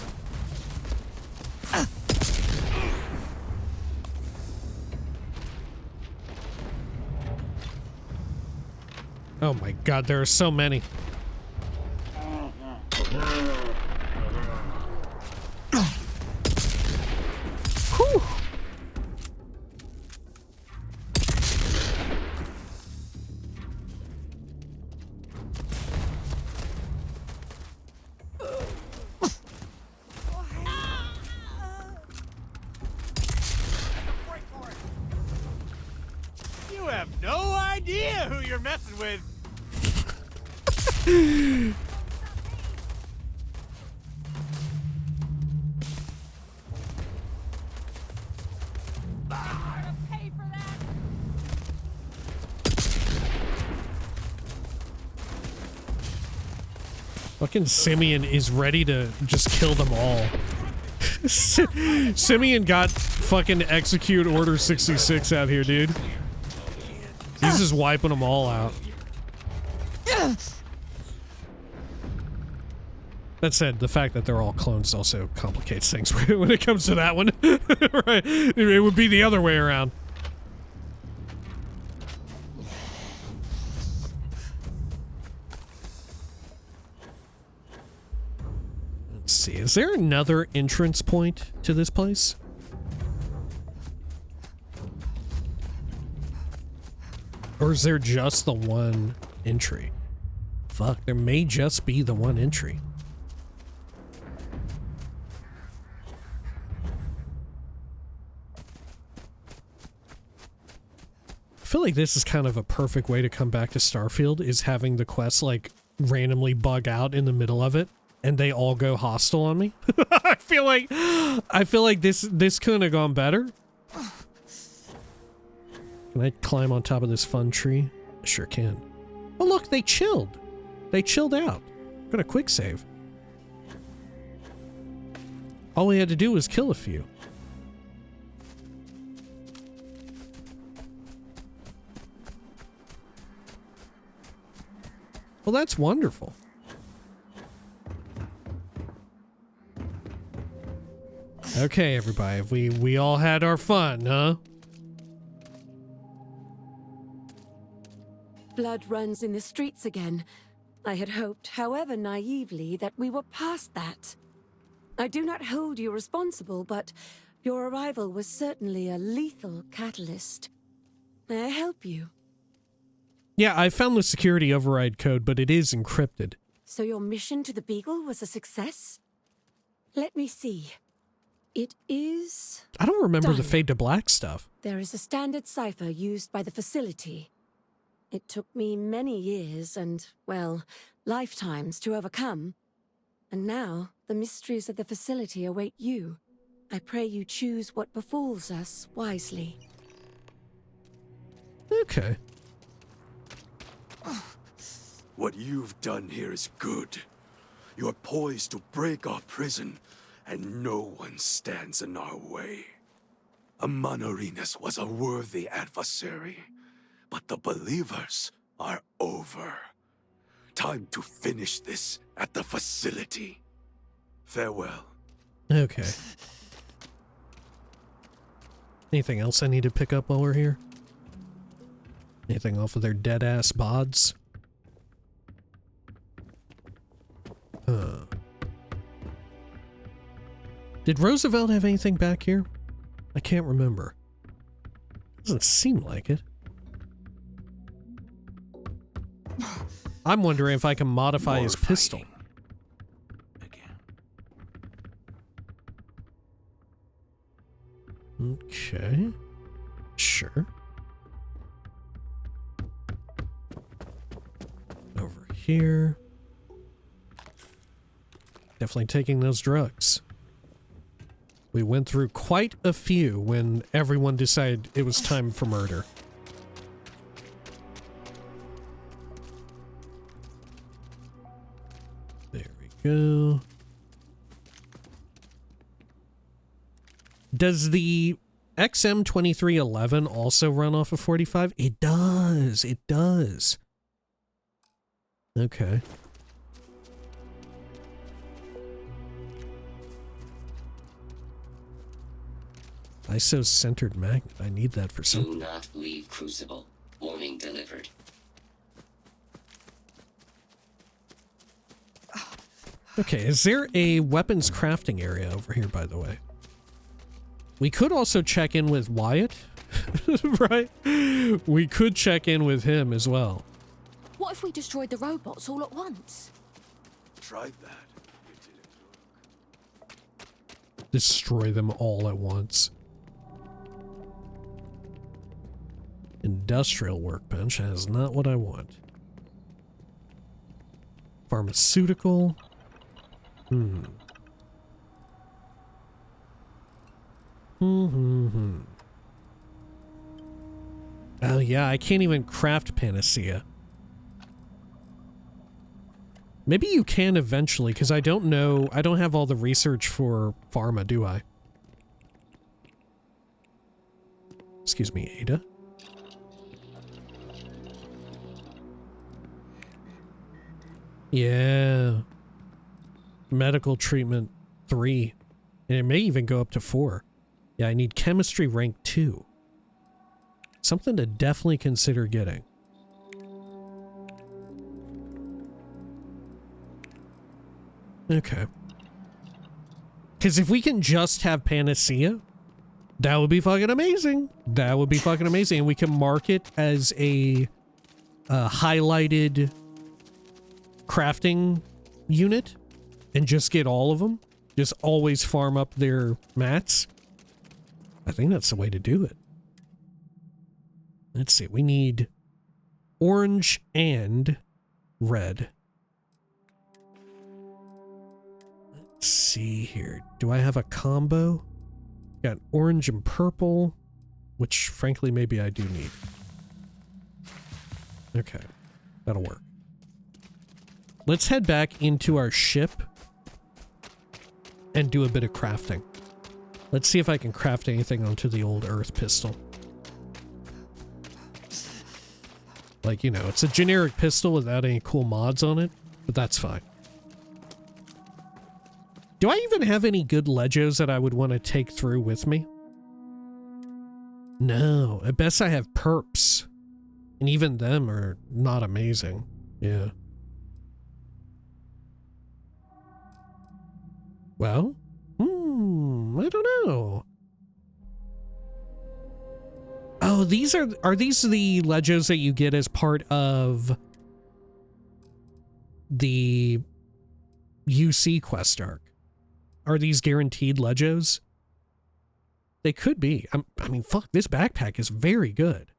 S1: Oh my god, there are so many. Whew.
S4: You have no idea who you're messing with.
S10: Pay for that!
S1: Fucking Simeon is ready to just kill them all. Simeon got fucking execute order 66 out here, dude. He's just wiping them all out. That said, the fact that they're all clones also complicates things when it comes to that one. Right? It would be the other way around. Let's see, is there another entrance point to this place? Or is there just the one entry? Fuck, there may just be the one entry. I feel like this is kind of a perfect way to come back to Starfield, is having the quests like randomly bug out in the middle of it and they all go hostile on me. I feel like this couldn't have gone better. Can I climb on top of this fun tree? I sure can. Oh look, they chilled. They chilled out. I'm gonna quick save. All we had to do was kill a few. Well, that's wonderful. Okay, everybody, we all had our fun, huh?
S5: Blood runs in the streets again. I had hoped, however naively, that we were past that. I do not hold you responsible, but your arrival was certainly a lethal catalyst. May I help you?
S1: Yeah, I found the security override code, but it is encrypted.
S5: So your mission to the Beagle was a success? Let me see. It is...
S1: I don't remember
S5: done.
S1: the Fade to Black stuff.
S5: There is a standard cipher used by the facility. It took me many years and, well, lifetimes to overcome. And now, the mysteries of the facility await you. I pray you choose what befalls us wisely.
S1: Okay.
S9: What you've done here is good. You're poised to break our prison, and no one stands in our way. Amanarinus was a worthy adversary, but the believers are over. Time to finish this at the facility. Farewell.
S1: Okay. Anything else I need to pick up while we're here? Anything off of their dead-ass bods? Did Roosevelt have anything back here? I can't remember. Doesn't seem like it. I'm wondering if I can modify his pistol. Okay. Sure. Over here. Definitely taking those drugs. We went through quite a few when everyone decided it was time for murder. There we go. Does the XM2311 also run off of 45? It does. It does. Okay. ISO-centered magnet. I need that for something.
S3: Do not leave Crucible. Warning delivered.
S1: Okay, is there a weapons crafting area over here, by the way? We could also check in with Wyatt, right? We could check in with him as well.
S7: What if we destroyed the robots all at once?
S9: Tried that. It didn't work.
S1: Destroy them all at once. Industrial workbench. That is not what I want. Pharmaceutical. Oh yeah, I can't even craft panacea. Maybe you can eventually, because I don't know. I don't have all the research for pharma, do I? Excuse me, Ada? Yeah. Medical treatment 3. And it may even go up to 4. Yeah, I need chemistry rank 2. Something to definitely consider getting. Okay. Because if we can just have panacea, that would be fucking amazing. That would be fucking amazing. And we can mark it as a highlighted crafting unit and just get all of them. Just always farm up their mats. I think that's the way to do it. Let's see. We need orange and red. Let's see here. Do I have a combo? Got orange and purple, which frankly maybe I do need. Okay. That'll work. Let's head back into our ship and do a bit of crafting. Let's see if I can craft anything onto the old Earth pistol. Like, you know, it's a generic pistol without any cool mods on it, but that's fine. Do I even have any good Legos that I would want to take through with me? No, at best I have perps. And even them are not amazing. Yeah. Well, I don't know. Oh, these are these the Legos that you get as part of the UC quest arc? Are these guaranteed Legos? They could be. I mean, fuck, this backpack is very good.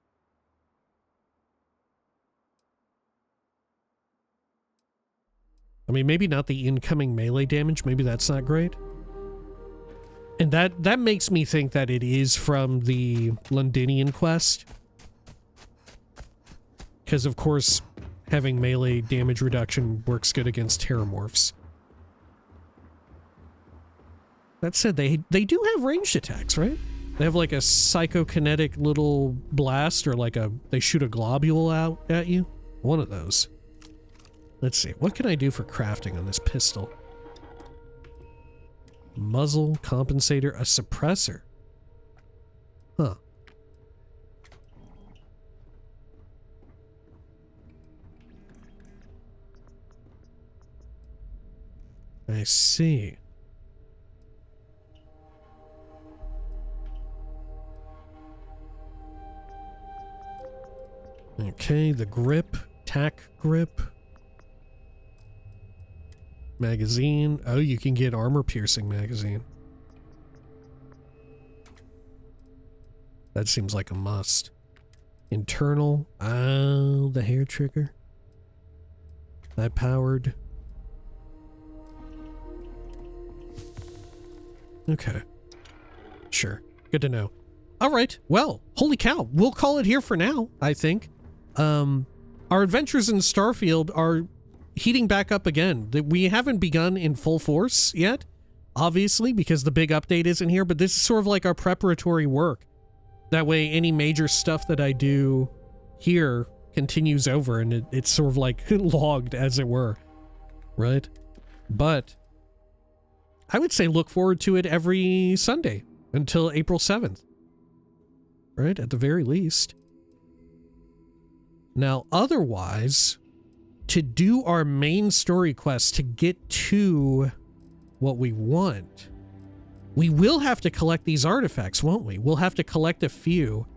S1: I mean, maybe not the incoming melee damage. Maybe that's not great. And that makes me think that it is from the Londinian quest. Because, of course, having melee damage reduction works good against terramorphs. That said, they do have ranged attacks, right? They have like a psychokinetic little blast, or like they shoot a globule out at you. One of those. Let's see, what can I do for crafting on this pistol? Muzzle, compensator, a suppressor. Huh. I see. Okay, the grip, tack grip. Magazine. Oh, you can get armor-piercing magazine. That seems like a must. Internal. Oh, the hair trigger. That powered. Okay. Sure. Good to know. All right. Well, holy cow. We'll call it here for now, I think. Our adventures in Starfield are heating back up again. We haven't begun in full force yet, obviously, because the big update isn't here, but this is sort of like our preparatory work. That way, any major stuff that I do here continues over, and it's sort of like logged, as it were, right? But I would say look forward to it every Sunday until April 7th, right? At the very least. Now, otherwise, to do our main story quest, to get to what we want, we will have to collect these artifacts, won't we? We'll have to collect a few,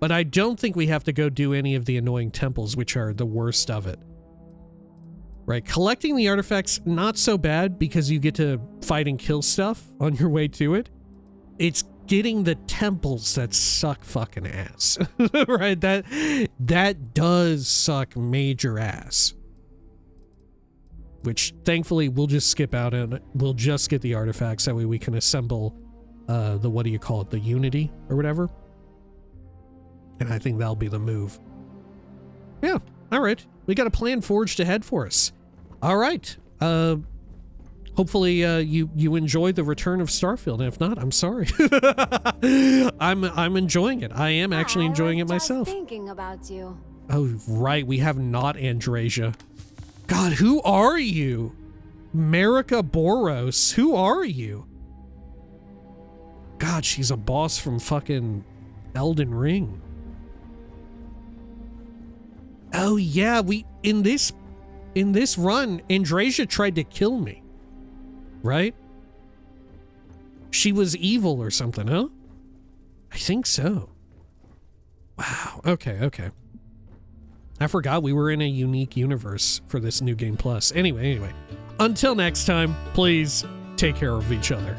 S1: but I don't think we have to go do any of the annoying temples, which are the worst of it. Right, collecting the artifacts, not so bad because you get to fight and kill stuff on your way to it. It's getting the temples that suck fucking ass, right? That does suck major ass. Which, thankfully, we'll just skip out and we'll just get the artifacts. That way we can assemble the, what do you call it, the Unity or whatever. And I think that'll be the move. Yeah, all right. We got a plan forged ahead for us. All right. Hopefully you enjoyed the return of Starfield. And if not, I'm sorry. I'm enjoying it. I am actually enjoying it myself.
S10: Thinking about you.
S1: Oh, right. We have not Andrasia. God, who are you? Marika Boros. Who are you? God, she's a boss from fucking Elden Ring. Oh yeah, in this run, Andrasia tried to kill me. Right? She was evil or something, huh? I think so. Wow. Okay. I forgot we were in a unique universe for this New Game Plus. Anyway. Until next time, please take care of each other.